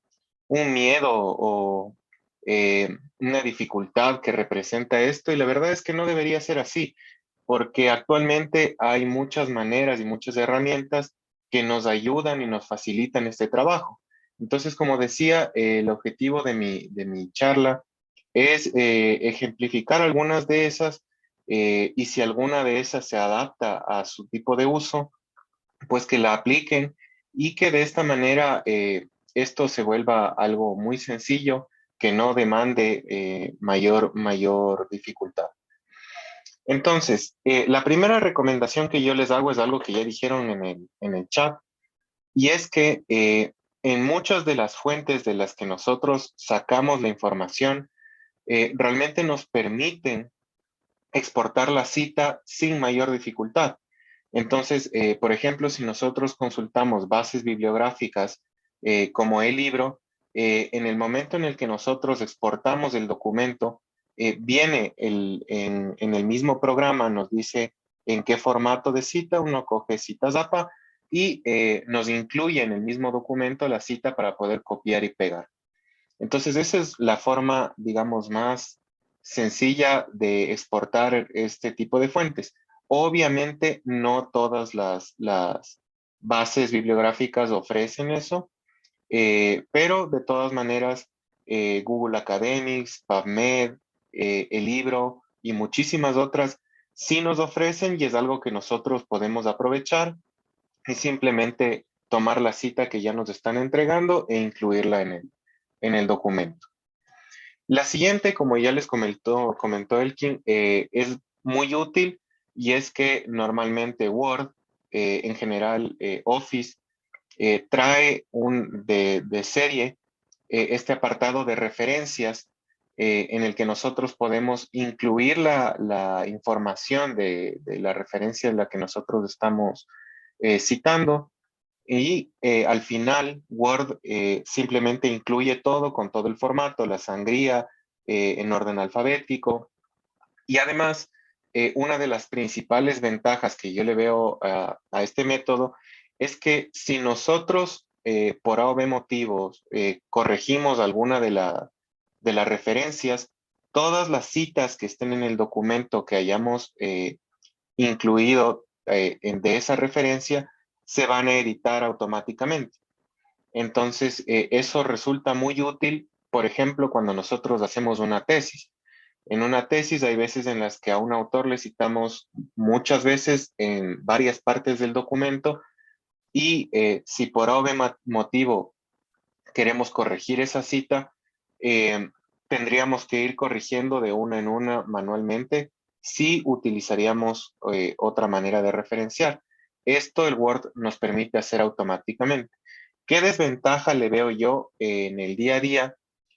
miedo o una dificultad que representa esto y la verdad es que no debería ser así, porque actualmente hay muchas maneras y muchas herramientas que nos ayudan y nos facilitan este trabajo. Entonces, como decía, el objetivo de mi charla es ejemplificar algunas de esas y si alguna de esas se adapta a su tipo de uso, pues que la apliquen y que de esta manera esto se vuelva algo muy sencillo que no demande mayor dificultad. Entonces, la primera recomendación que yo les hago es algo que ya dijeron en el chat Y es que en muchas de las fuentes de las que nosotros sacamos la información, realmente nos permiten exportar la cita sin mayor dificultad. Entonces, por ejemplo, si nosotros consultamos bases bibliográficas como el libro, en el momento en el que nosotros exportamos el documento, viene en el mismo programa, nos dice en qué formato de cita, uno coge cita Zapa y nos incluye en el mismo documento la cita para poder copiar y pegar. Entonces, esa es la forma, digamos, más sencilla de exportar este tipo de fuentes. Obviamente, no todas las bases bibliográficas ofrecen eso, pero de todas maneras, Google Academics, PubMed, el libro y muchísimas otras sí nos ofrecen y es algo que nosotros podemos aprovechar y simplemente tomar la cita que ya nos están entregando e incluirla en el documento. La siguiente, como ya les comentó Elkin, es muy útil y es que normalmente Word, en general Office, trae de serie este apartado de referencias en el que nosotros podemos incluir la información de la referencia en la que nosotros estamos citando y al final, Word simplemente incluye todo con todo el formato, la sangría en orden alfabético. Y además, una de las principales ventajas que yo le veo a este método es que si nosotros, por A o B motivos, corregimos alguna de las referencias, todas las citas que estén en el documento que hayamos incluido de esa referencia se van a editar automáticamente. Entonces, eso resulta muy útil, por ejemplo, cuando nosotros hacemos una tesis. En una tesis hay veces en las que a un autor le citamos muchas veces en varias partes del documento y si por obvio motivo queremos corregir esa cita, eh, tendríamos que ir corrigiendo de una en una manualmente si utilizaríamos otra manera de referenciar. Esto el Word nos permite hacer automáticamente. ¿Qué desventaja le veo yo en el día a día?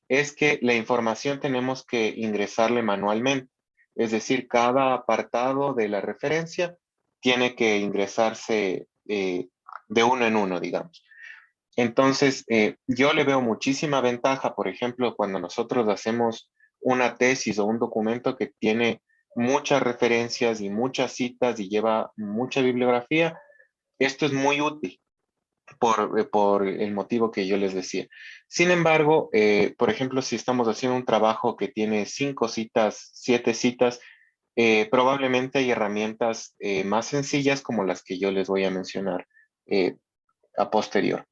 Es que la información tenemos que ingresarle manualmente. Es decir, cada apartado de la referencia tiene que ingresarse de uno en uno, digamos. Entonces, yo le veo muchísima ventaja, por ejemplo, cuando nosotros hacemos una tesis o un documento que tiene muchas referencias y muchas citas y lleva mucha bibliografía, esto es muy útil por el motivo que yo les decía. Sin embargo, por ejemplo, si estamos haciendo un trabajo que tiene 5 citas, 7 citas, probablemente hay herramientas más sencillas como las que yo les voy a mencionar a posterior.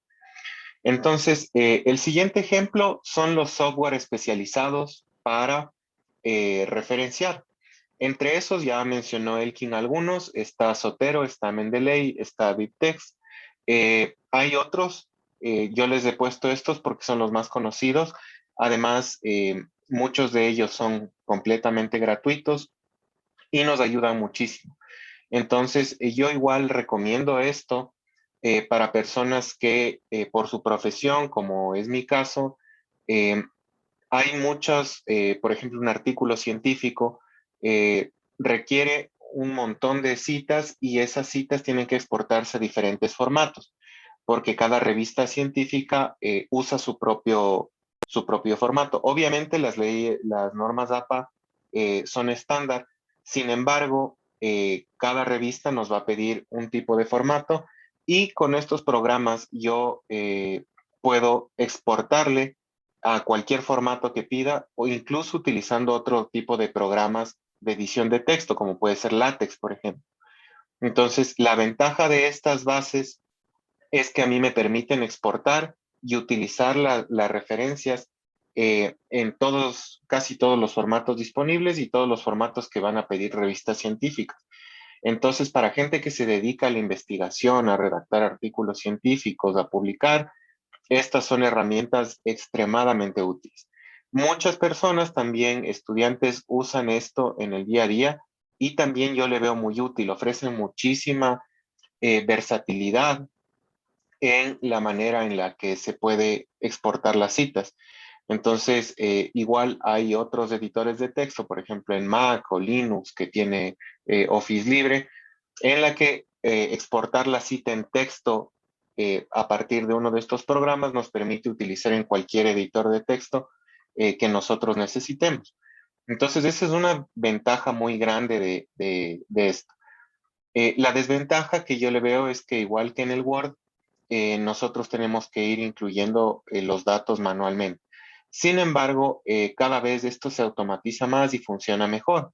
Entonces, el siguiente ejemplo son los software especializados para referenciar. Entre esos, ya mencionó Elkin algunos, está Zotero, está Mendeley, está BibTeX. Hay otros, yo les he puesto estos porque son los más conocidos. Además, muchos de ellos son completamente gratuitos y nos ayudan muchísimo. Entonces, yo igual recomiendo esto para personas que por su profesión, como es mi caso, eh, hay muchos, por ejemplo, un artículo científico requiere un montón de citas y esas citas tienen que exportarse a diferentes formatos, porque cada revista científica usa su propio formato. Obviamente las normas APA son estándar, sin embargo, cada revista nos va a pedir un tipo de formato y con estos programas yo puedo exportarle a cualquier formato que pida o incluso utilizando otro tipo de programas de edición de texto, como puede ser LaTeX, por ejemplo. Entonces, la ventaja de estas bases es que a mí me permiten exportar y utilizar las referencias en casi todos los formatos disponibles y todos los formatos que van a pedir revistas científicas. Entonces, para gente que se dedica a la investigación, a redactar artículos científicos, a publicar, estas son herramientas extremadamente útiles. Muchas personas también, estudiantes, usan esto en el día a día y también yo le veo muy útil. Ofrecen muchísima versatilidad en la manera en la que se puede exportar las citas. Entonces, igual hay otros editores de texto, por ejemplo en Mac o Linux, que tiene Office Libre, en la que exportar la cita en texto a partir de uno de estos programas nos permite utilizar en cualquier editor de texto que nosotros necesitemos. Entonces, esa es una ventaja muy grande de esto. La desventaja que yo le veo es que igual que en el Word, nosotros tenemos que ir incluyendo los datos manualmente. Sin embargo, cada vez esto se automatiza más y funciona mejor.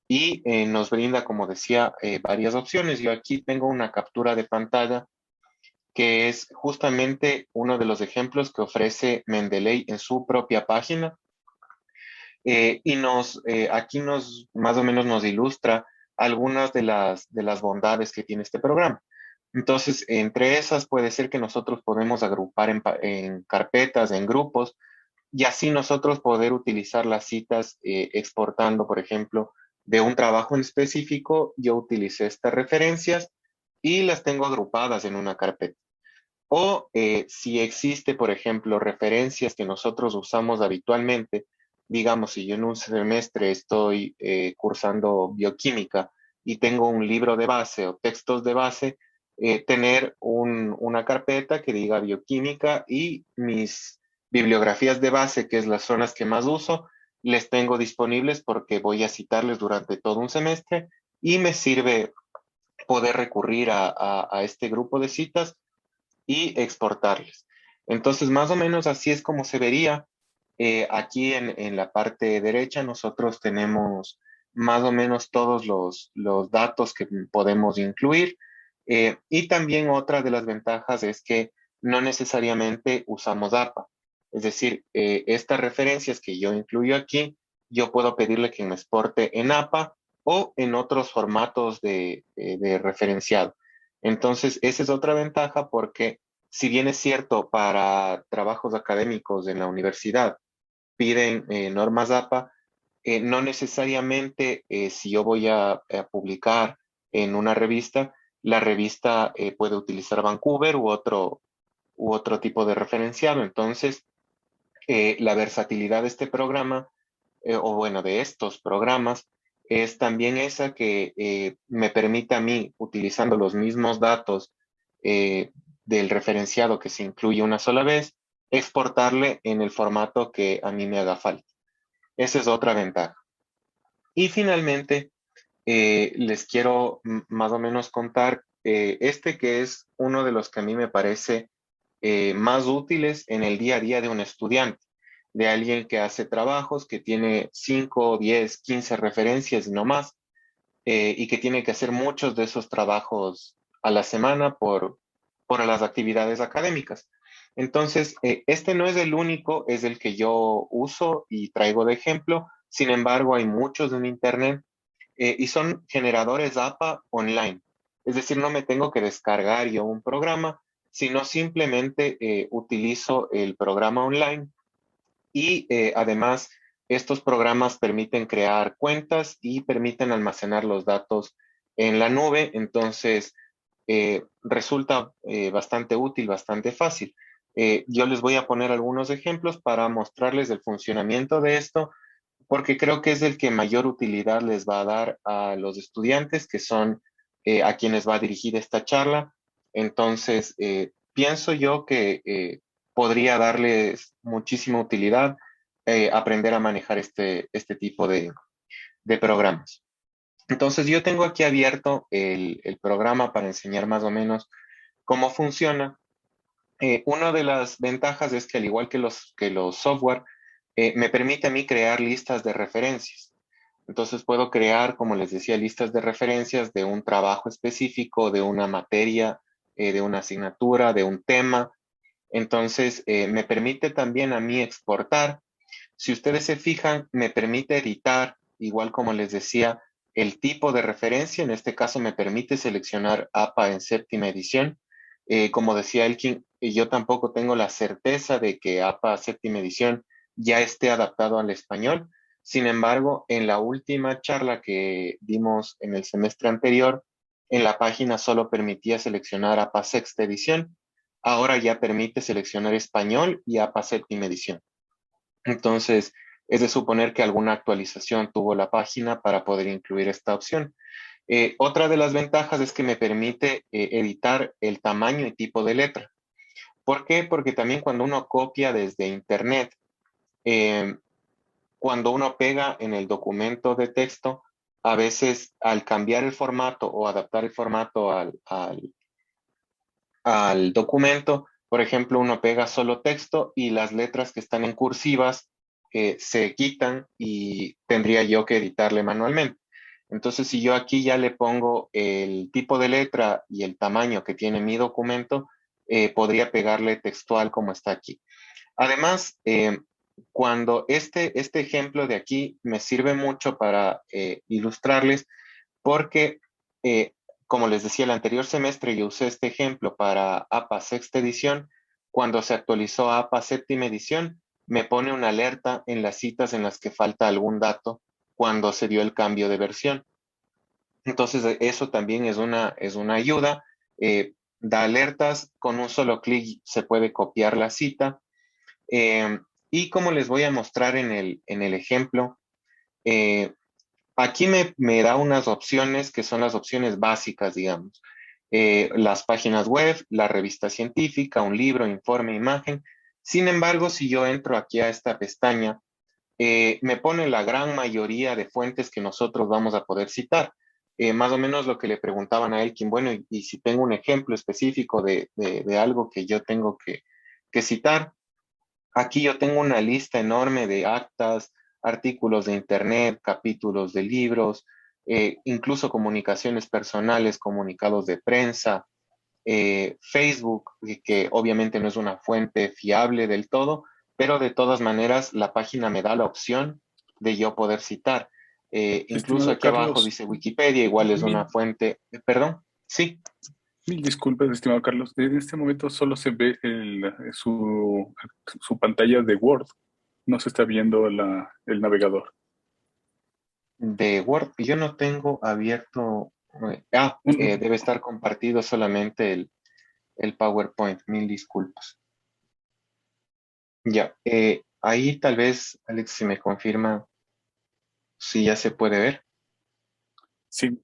Y nos brinda, como decía, varias opciones. Yo aquí tengo una captura de pantalla que es justamente uno de los ejemplos que ofrece Mendeley en su propia página. Aquí más o menos nos ilustra algunas de las bondades que tiene este programa. Entonces, entre esas puede ser que nosotros podemos agrupar en carpetas, en grupos, y así nosotros poder utilizar las citas exportando, por ejemplo, de un trabajo en específico, yo utilicé estas referencias y las tengo agrupadas en una carpeta. O si existe, por ejemplo, referencias que nosotros usamos habitualmente, digamos, si yo en un semestre estoy cursando bioquímica y tengo un libro de base o textos de base, tener una carpeta que diga bioquímica y mis bibliografías de base, que es las zonas que más uso, les tengo disponibles porque voy a citarles durante todo un semestre y me sirve poder recurrir a este grupo de citas y exportarles. Entonces, más o menos así es como se vería. Aquí en la parte derecha nosotros tenemos más o menos todos los datos que podemos incluir. Y también otra de las ventajas es que no necesariamente usamos APA. Es decir, estas referencias que yo incluyo aquí, yo puedo pedirle que me exporte en APA o en otros formatos de referenciado. Entonces, esa es otra ventaja porque si bien es cierto, para trabajos académicos en la universidad piden normas APA, no necesariamente si yo voy a publicar en una revista, la revista puede utilizar Vancouver u otro tipo de referenciado. Entonces, la versatilidad de este programa, o bueno, de estos programas, es también esa que me permite a mí, utilizando los mismos datos eh, del referenciado que se incluye una sola vez, exportarle en el formato que a mí me haga falta. Esa es otra ventaja. Y finalmente, les quiero más o menos contar este que es uno de los que a mí me parece más útiles en el día a día de un estudiante, de alguien que hace trabajos, que tiene 5, 10, 15 referencias y no más, y que tiene que hacer muchos de esos trabajos a la semana por las actividades académicas. Entonces, este no es el único, es el que yo uso y traigo de ejemplo. Sin embargo, hay muchos en Internet y son generadores APA online. Es decir, no me tengo que descargar yo un programa, sino simplemente utilizo el programa online y además estos programas permiten crear cuentas y permiten almacenar los datos en la nube. Entonces, resulta bastante útil, bastante fácil. Yo les voy a poner algunos ejemplos para mostrarles el funcionamiento de esto porque creo que es el que mayor utilidad les va a dar a los estudiantes, que son a quienes va a dirigir esta charla. Entonces, pienso yo que podría darles muchísima utilidad aprender a manejar este tipo de programas. Entonces, yo tengo aquí abierto el programa para enseñar más o menos cómo funciona. Una de las ventajas es que al igual que los software, me permite a mí crear listas de referencias. Entonces puedo crear, como les decía, listas de referencias de un trabajo específico, de una materia, de una asignatura, de un tema. Entonces me permite también a mí exportar. Si ustedes se fijan, me permite editar, igual como les decía, el tipo de referencia. En este caso me permite seleccionar APA en séptima edición. Como decía Elkin, yo tampoco tengo la certeza de que APA séptima edición ya esté adaptado al español. Sin embargo, en la última charla que dimos en el semestre anterior, en la página solo permitía seleccionar APA sexta edición. ahora ya permite seleccionar español y APA séptima edición. Entonces, es de suponer que alguna actualización tuvo la página para poder incluir esta opción. Otra de las ventajas es que me permite editar el tamaño y tipo de letra. ¿Por qué? Porque también cuando uno copia desde Internet, eh, cuando uno pega en el documento de texto, a veces al cambiar el formato o adaptar el formato al documento, por ejemplo, uno pega solo texto y las letras que están en cursivas se quitan y tendría yo que editarle manualmente. Entonces, si yo aquí ya le pongo el tipo de letra y el tamaño que tiene mi documento, podría pegarle textual como está aquí. Además, cuando este ejemplo de aquí me sirve mucho para ilustrarles, porque, como les decía, el anterior semestre yo usé este ejemplo para APA sexta edición. Cuando se actualizó a APA séptima edición, me pone una alerta en las citas en las que falta algún dato cuando se dio el cambio de versión. Entonces, eso también es una ayuda. Da alertas, con un solo clic se puede copiar la cita. Eh, y como les voy a mostrar en el ejemplo, eh, aquí me da unas opciones que son las opciones básicas, digamos. Las páginas web, la revista científica, un libro, informe, imagen. Sin embargo, si yo entro aquí a esta pestaña, me pone la gran mayoría de fuentes que nosotros vamos a poder citar. Más o menos lo que le preguntaban a Elkin, bueno, y si tengo un ejemplo específico de algo que yo tengo que citar, aquí yo tengo una lista enorme de actas, artículos de internet, capítulos de libros, incluso comunicaciones personales, comunicados de prensa, Facebook, que obviamente no es una fuente fiable del todo, pero de todas maneras la página me da la opción de yo poder citar. Incluso Estimado aquí abajo Carlos, dice Wikipedia, igual es una mil, fuente, perdón, sí. mil disculpas, estimado Carlos. En este momento solo se ve su pantalla de Word. No se está viendo el navegador. De Word, yo no tengo abierto. Un- Debe estar compartido solamente el PowerPoint. Mil disculpas. Ya, ahí tal vez, Alex, si me confirma si ya se puede ver. sí,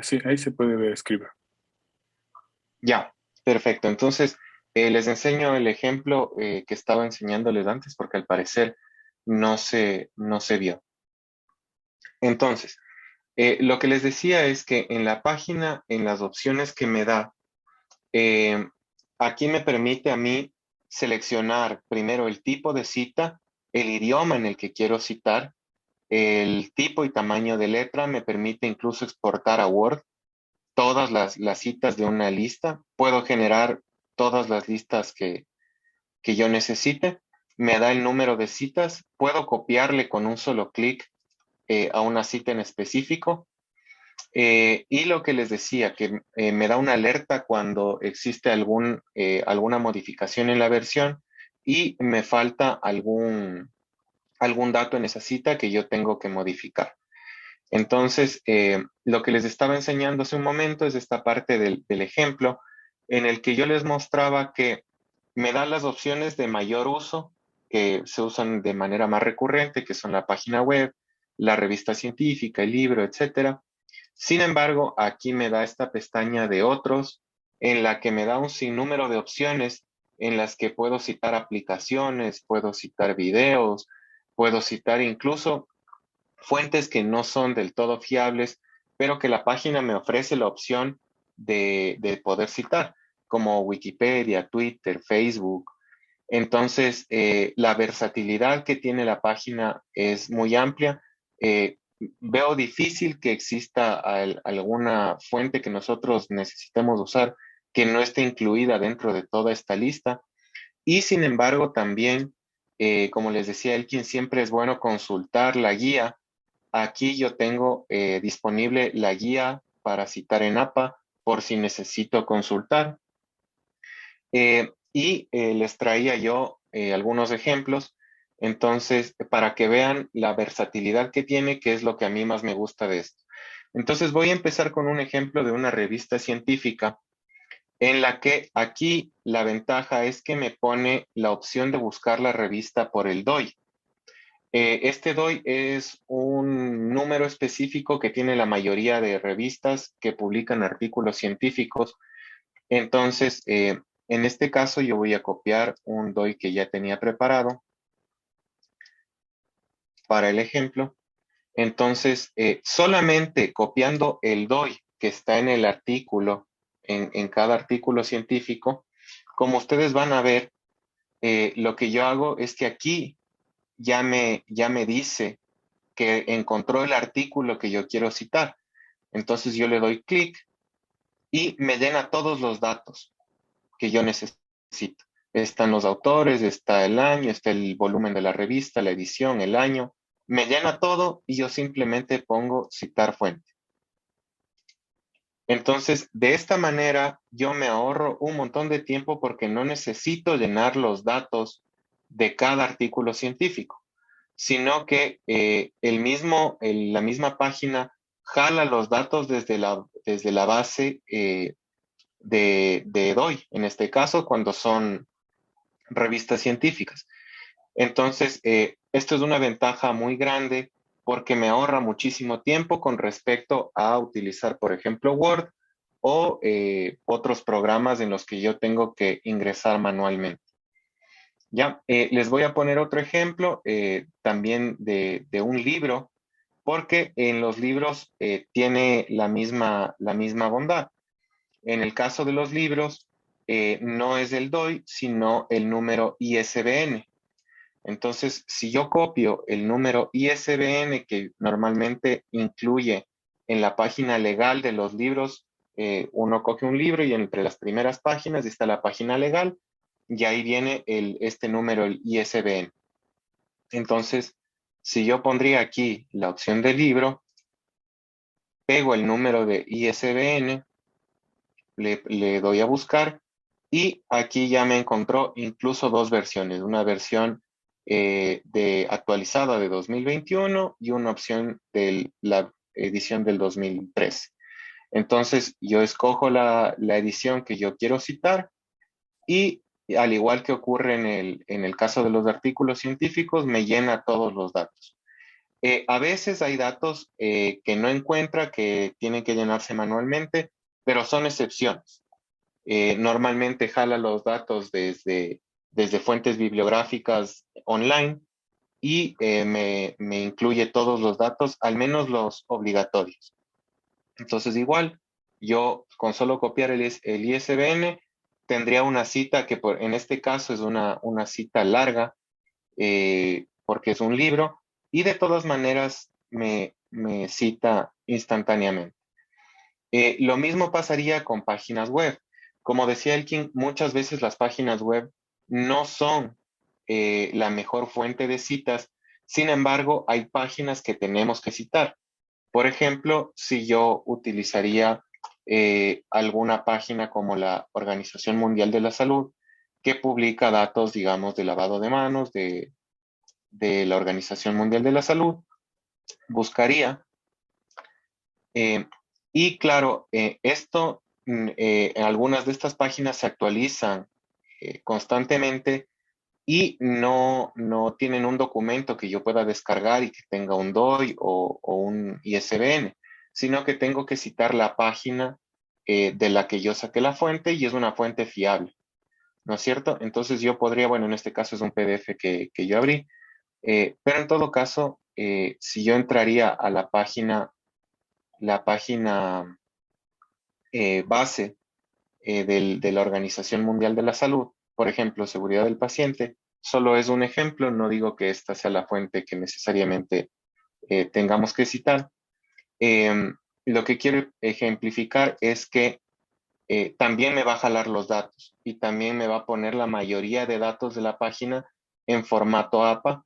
sí, ahí se puede ver, escriba. Ya, perfecto. Entonces, les enseño el ejemplo que estaba enseñándoles antes, porque al parecer no se vio. Entonces, lo que les decía es que en la página, en las opciones que me da, Eh, aquí me permite a mí seleccionar primero el tipo de cita, el idioma en el que quiero citar, el tipo y tamaño de letra, me permite incluso exportar a Word todas las citas de una lista. Puedo generar todas las listas que yo necesite. Me da el número de citas. Puedo copiarle con un solo clic a una cita en específico. Y lo que les decía, que me da una alerta cuando existe alguna modificación en la versión y me falta algún dato en esa cita que yo tengo que modificar. Entonces, lo que les estaba enseñando hace un momento es esta parte del ejemplo en el que yo les mostraba que me da las opciones de mayor uso que se usan de manera más recurrente, que son la página web, la revista científica, el libro, etcétera. Sin embargo, aquí me da esta pestaña de otros, en la que me da un sinnúmero de opciones en las que puedo citar aplicaciones, puedo citar videos, puedo citar incluso fuentes que no son del todo fiables, pero que la página me ofrece la opción de poder citar, como Wikipedia, Twitter, Facebook. Entonces, la versatilidad que tiene la página es muy amplia. Veo difícil que exista alguna fuente que nosotros necesitemos usar que no esté incluida dentro de toda esta lista. Y sin embargo, también, como les decía Elkin, siempre es bueno consultar la guía. Aquí yo tengo disponible la guía para citar en APA por si necesito consultar. Les traía yo algunos ejemplos, entonces, para que vean la versatilidad que tiene, que es lo que a mí más me gusta de esto. Entonces, voy a empezar con un ejemplo de una revista científica en la que aquí la ventaja es que me pone la opción de buscar la revista por el DOI. Este DOI es un número específico que tiene la mayoría de revistas que publican artículos científicos. Entonces, en este caso yo voy a copiar un DOI que ya tenía preparado para el ejemplo. Entonces, solamente copiando el DOI que está en el artículo, en cada artículo científico, como ustedes van a ver, lo que yo hago es que aquí ya me dice que encontró el artículo que yo quiero citar. Entonces yo le doy clic y me llena todos los datos que yo necesito. Están los autores, está el año, está el volumen de la revista, la edición, el año. Me llena todo y yo simplemente pongo citar fuente. Entonces, de esta manera, yo me ahorro un montón de tiempo porque no necesito llenar los datos de cada artículo científico, sino que la misma página jala los datos desde la base de DOI, en este caso, cuando son revistas científicas. Entonces, esto es una ventaja muy grande porque me ahorra muchísimo tiempo con respecto a utilizar, por ejemplo, Word o otros programas en los que yo tengo que ingresar manualmente. Ya, les voy a poner otro ejemplo también de un libro, porque en los libros tiene la misma bondad. En el caso de los libros, no es el DOI, sino el número ISBN. Entonces, si yo copio el número ISBN que normalmente incluye en la página legal de los libros, uno coge un libro y entre las primeras páginas está la página legal y ahí viene este número, el ISBN. Entonces, si yo pondría aquí la opción de libro, pego el número de ISBN, le doy a buscar y aquí ya me encontró incluso dos versiones, una versión actualizada de 2021 y una opción de la edición del 2013. Entonces yo escojo la edición que yo quiero citar y al igual que ocurre en el caso de los artículos científicos, me llena todos los datos. A veces hay datos que no encuentra, que tienen que llenarse manualmente, pero son excepciones. Normalmente jala los datos desde fuentes bibliográficas online y me incluye todos los datos, al menos los obligatorios. Entonces igual, yo con solo copiar el ISBN tendría una cita que en este caso es una cita larga porque es un libro y de todas maneras me cita instantáneamente. Lo mismo pasaría con páginas web. Como decía Elkin, muchas veces las páginas web no son la mejor fuente de citas. Sin embargo, hay páginas que tenemos que citar. Por ejemplo, si yo utilizaría alguna página como la Organización Mundial de la Salud, que publica datos, digamos, de lavado de manos de la Organización Mundial de la Salud, buscaría y claro, algunas de estas páginas se actualizan constantemente y no tienen un documento que yo pueda descargar y que tenga un DOI o un ISBN, sino que tengo que citar la página de la que yo saqué la fuente y es una fuente fiable, ¿no es cierto? Entonces yo podría, bueno, en este caso es un PDF que yo abrí, pero en todo caso, si yo entraría a la página base de la Organización Mundial de la Salud, por ejemplo, seguridad del paciente, solo es un ejemplo, no digo que esta sea la fuente que necesariamente tengamos que citar. Lo que quiero ejemplificar es que también me va a jalar los datos y también me va a poner la mayoría de datos de la página en formato APA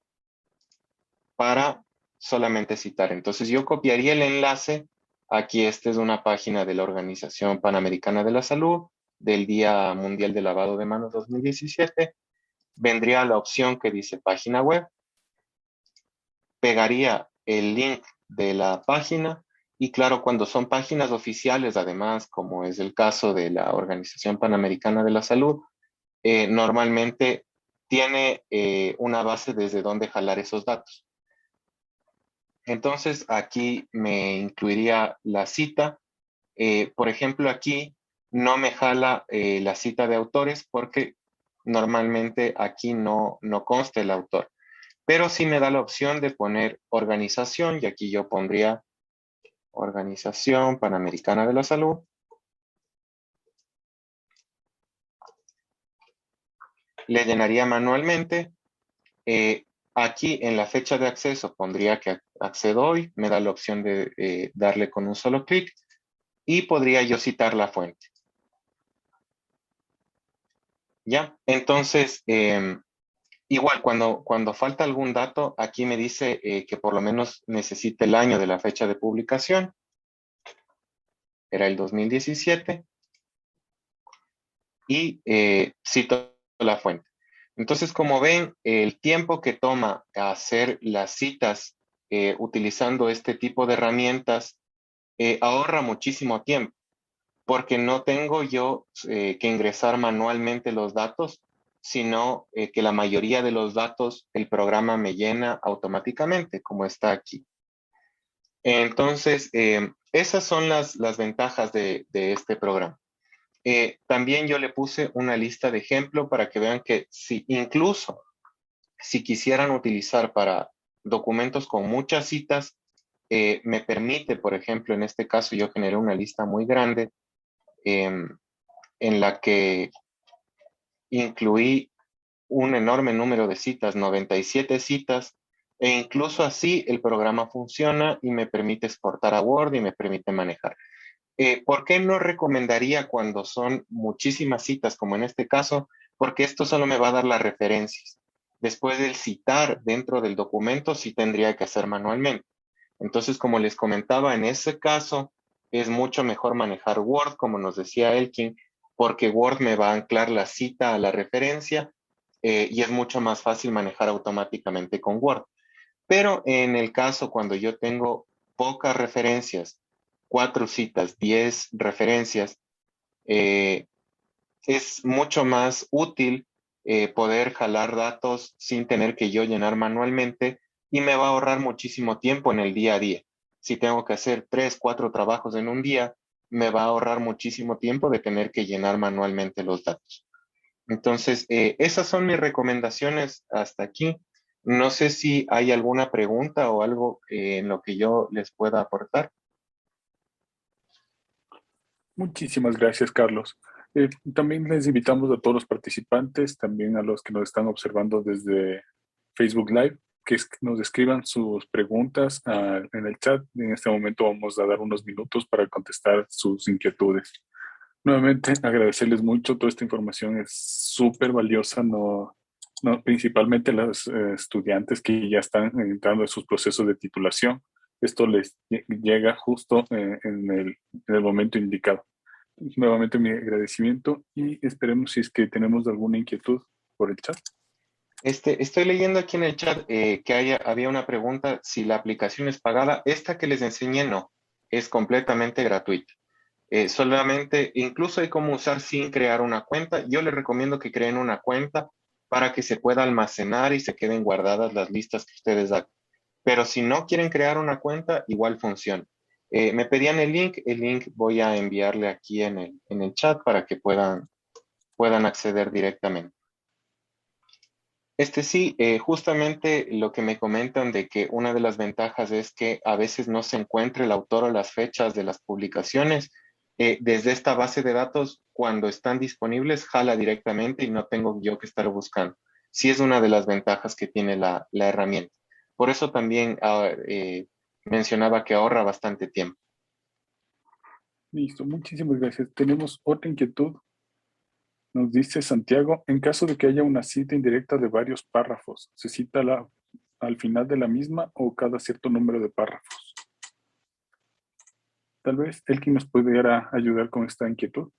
para solamente citar. Entonces yo copiaría el enlace. Aquí esta es una página de la Organización Panamericana de la Salud del Día Mundial de Lavado de Manos 2017. Vendría la opción que dice página web. Pegaría el link de la página Y claro, cuando son páginas oficiales, además, como es el caso de la Organización Panamericana de la Salud, normalmente tiene una base desde donde jalar esos datos. Entonces, aquí me incluiría la cita. Por ejemplo, aquí no me jala la cita de autores porque normalmente aquí no consta el autor, pero sí me da la opción de poner organización y aquí yo pondría Organización Panamericana de la Salud. Le llenaría manualmente. Aquí en la fecha de acceso pondría que accedo hoy, me da la opción de darle con un solo clic y podría yo citar la fuente. ¿Ya? Entonces, igual, cuando falta algún dato, aquí me dice que por lo menos necesite el año de la fecha de publicación. Era el 2017. Y cito la fuente. Entonces, como ven, el tiempo que toma hacer las citas utilizando este tipo de herramientas ahorra muchísimo tiempo, porque no tengo yo que ingresar manualmente los datos, sino que la mayoría de los datos el programa me llena automáticamente, como está aquí. Entonces, esas son las ventajas de este programa. También yo le puse una lista de ejemplo para que vean que si incluso si quisieran utilizar para documentos con muchas citas, me permite, por ejemplo, en este caso yo generé una lista muy grande en la que incluí un enorme número de citas, 97 citas, e incluso así el programa funciona y me permite exportar a Word y me permite manejar. ¿Por qué no recomendaría cuando son muchísimas citas, como en este caso? Porque esto solo me va a dar las referencias. Después del citar dentro del documento, sí tendría que hacer manualmente. Entonces, como les comentaba, en ese caso es mucho mejor manejar Word, como nos decía Elkin, porque Word me va a anclar la cita a la referencia y es mucho más fácil manejar automáticamente con Word. Pero en el caso cuando yo tengo pocas referencias, 4 citas, 10 referencias, eh, es mucho más útil poder jalar datos sin tener que yo llenar manualmente y me va a ahorrar muchísimo tiempo en el día a día. Si tengo que hacer 3, 4 trabajos en un día, me va a ahorrar muchísimo tiempo de tener que llenar manualmente los datos. Entonces, esas son mis recomendaciones hasta aquí. No sé si hay alguna pregunta o algo en lo que yo les pueda aportar. Muchísimas gracias, Carlos. También les invitamos a todos los participantes, también a los que nos están observando desde Facebook Live, que nos escriban sus preguntas en el chat. En este momento vamos a dar unos minutos para contestar sus inquietudes. Nuevamente, agradecerles mucho. Toda esta información es súper valiosa, principalmente a los estudiantes que ya están entrando en sus procesos de titulación. Esto les llega justo en el momento indicado. Nuevamente mi agradecimiento y esperemos si es que tenemos alguna inquietud por el chat. Estoy leyendo aquí en el chat que había una pregunta si la aplicación es pagada. Esta que les enseñé no, es completamente gratuita. Solamente, incluso hay cómo usar sin crear una cuenta. Yo les recomiendo que creen una cuenta para que se pueda almacenar y se queden guardadas las listas que ustedes hagan. Pero si no quieren crear una cuenta, igual funciona. Me pedían el link voy a enviarle aquí en el chat para que puedan acceder directamente. Sí, justamente lo que me comentan de que una de las ventajas es que a veces no se encuentra el autor o las fechas de las publicaciones. Desde esta base de datos, cuando están disponibles, jala directamente y no tengo yo que estar buscando. Sí es una de las ventajas que tiene la herramienta. Por eso también mencionaba que ahorra bastante tiempo. Listo, muchísimas gracias. Tenemos otra inquietud. Nos dice Santiago, en caso de que haya una cita indirecta de varios párrafos, ¿se cita al final de la misma o cada cierto número de párrafos? Tal vez Elkin nos pudiera ayudar con esta inquietud.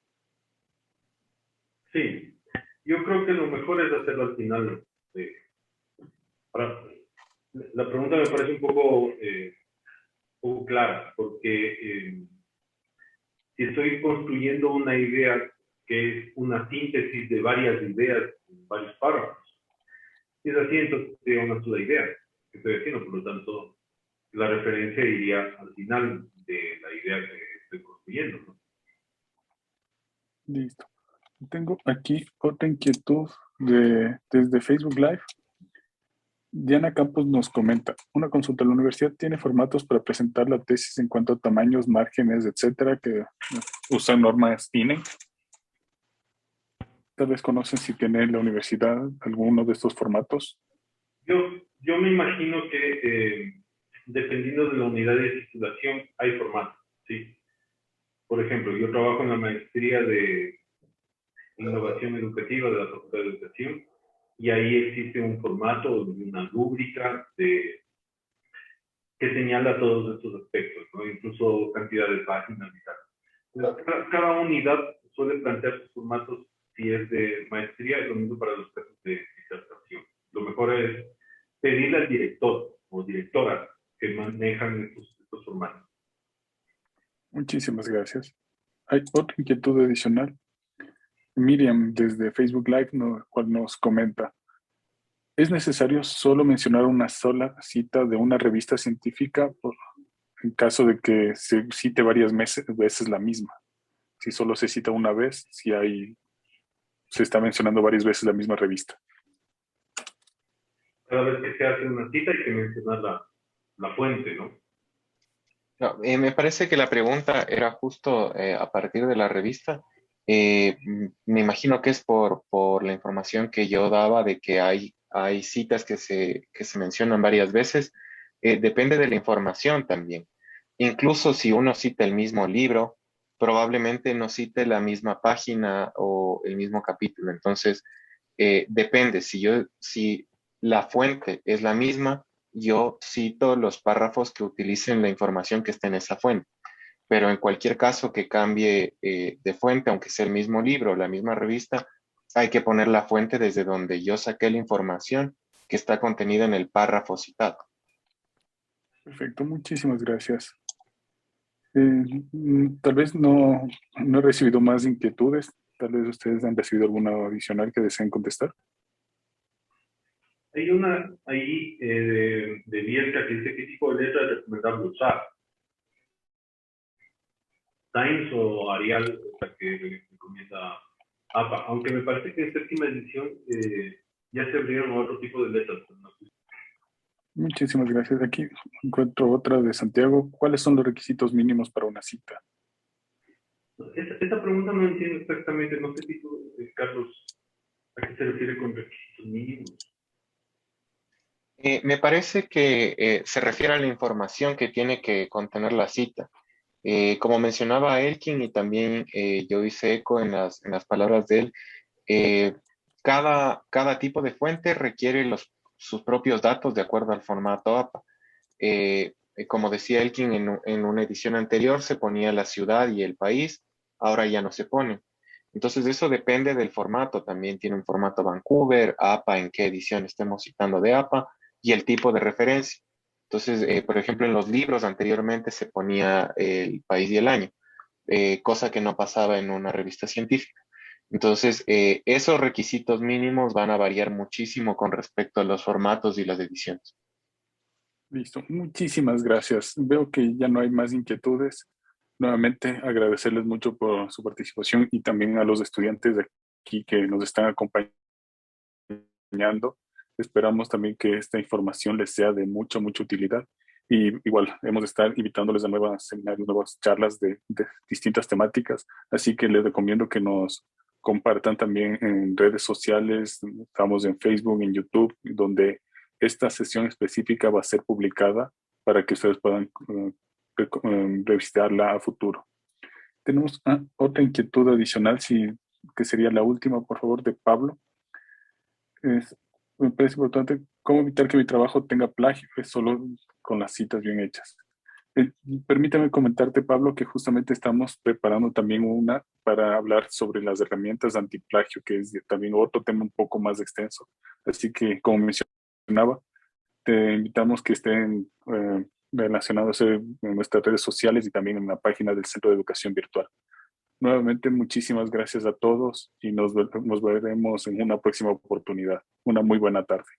Sí, yo creo que lo mejor es hacerlo al final. La pregunta me parece un poco poco claras, porque si estoy construyendo una idea que es una síntesis de varias ideas, varios párrafos, si es así, entonces sería una sola idea que estoy haciendo, por lo tanto, la referencia iría al final de la idea que estoy construyendo, ¿no? Listo. Tengo aquí otra inquietud desde Facebook Live. Diana Campos nos comenta, una consulta, ¿la universidad tiene formatos para presentar la tesis en cuanto a tamaños, márgenes, etcétera, que usan normas INE? Tal vez conocen si tiene la universidad alguno de estos formatos. Yo me imagino que dependiendo de la unidad de titulación hay formatos, ¿sí? Por ejemplo, yo trabajo en la maestría de innovación educativa de la Facultad de Educación y ahí existe un formato, una rúbrica que señala todos estos aspectos, ¿no? Incluso cantidad de páginas y tal. Entonces, cada unidad suele plantear sus formatos si es de maestría y lo mismo para los casos de disertación. Lo mejor es pedirle al director o directora que manejan estos formatos. Muchísimas gracias. Hay otra inquietud adicional. Miriam, desde Facebook Live, cual nos comenta, ¿es necesario solo mencionar una sola cita de una revista científica en caso de que se cite varias veces la misma? Si solo se cita una vez, si se está mencionando varias veces la misma revista. Cada vez que se hace una cita hay que mencionar la fuente, ¿no? No, me parece que la pregunta era justo a partir de la revista. Me imagino que es por la información que yo daba de que hay citas que se mencionan varias veces. Depende de la información también. Incluso si uno cita el mismo libro, probablemente no cite la misma página o el mismo capítulo. Entonces, depende. Si la fuente es la misma, yo cito los párrafos que utilicen la información que está en esa fuente. Pero en cualquier caso que cambie de fuente, aunque sea el mismo libro, la misma revista, hay que poner la fuente desde donde yo saqué la información que está contenida en el párrafo citado. Perfecto, muchísimas gracias. Tal vez no he recibido más inquietudes. Tal vez ustedes han recibido alguna adicional que deseen contestar. Hay una ahí de Bielka que dice qué tipo de letra es recomendable usar. Times o Arial, o sea, que recomienda APA. Aunque me parece que en séptima edición ya se abrieron otro tipo de letras. ¿No? Muchísimas gracias. Aquí encuentro otra de Santiago. ¿Cuáles son los requisitos mínimos para una cita? Esta pregunta no entiendo exactamente. No sé si tú, Carlos, a qué se refiere con requisitos mínimos. Me parece que se refiere a la información que tiene que contener la cita. Como mencionaba Elkin y también yo hice eco en en las palabras de él, eh, cada tipo de fuente requiere sus propios datos de acuerdo al formato APA. Como decía Elkin, en una edición anterior se ponía la ciudad y el país, ahora ya no se pone. Entonces eso depende del formato, también tiene un formato Vancouver, APA, en qué edición estemos citando de APA y el tipo de referencia. Entonces, por ejemplo, en los libros anteriormente se ponía el país y el año, cosa que no pasaba en una revista científica. Entonces, esos requisitos mínimos van a variar muchísimo con respecto a los formatos y las ediciones. Listo. Muchísimas gracias. Veo que ya no hay más inquietudes. Nuevamente agradecerles mucho por su participación y también a los estudiantes de aquí que nos están acompañando. Esperamos también que esta información les sea de mucha utilidad. Y igual, hemos de estar invitándoles a nuevos seminarios, nuevas charlas de distintas temáticas. Así que les recomiendo que nos compartan también en redes sociales. Estamos en Facebook, en YouTube, donde esta sesión específica va a ser publicada para que ustedes puedan revisitarla a futuro. Tenemos otra inquietud adicional, que sería la última, por favor, de Pablo. Me parece importante cómo evitar que mi trabajo tenga plagio, es solo con las citas bien hechas. Eh, Permítame comentarte, Pablo, que justamente estamos preparando también una para hablar sobre las herramientas antiplagio, que es también otro tema un poco más extenso. Así que, como mencionaba, te invitamos que estén relacionados en nuestras redes sociales y también en la página del Centro de Educación Virtual. Nuevamente, muchísimas gracias a todos y nos veremos en una próxima oportunidad. Una muy buena tarde.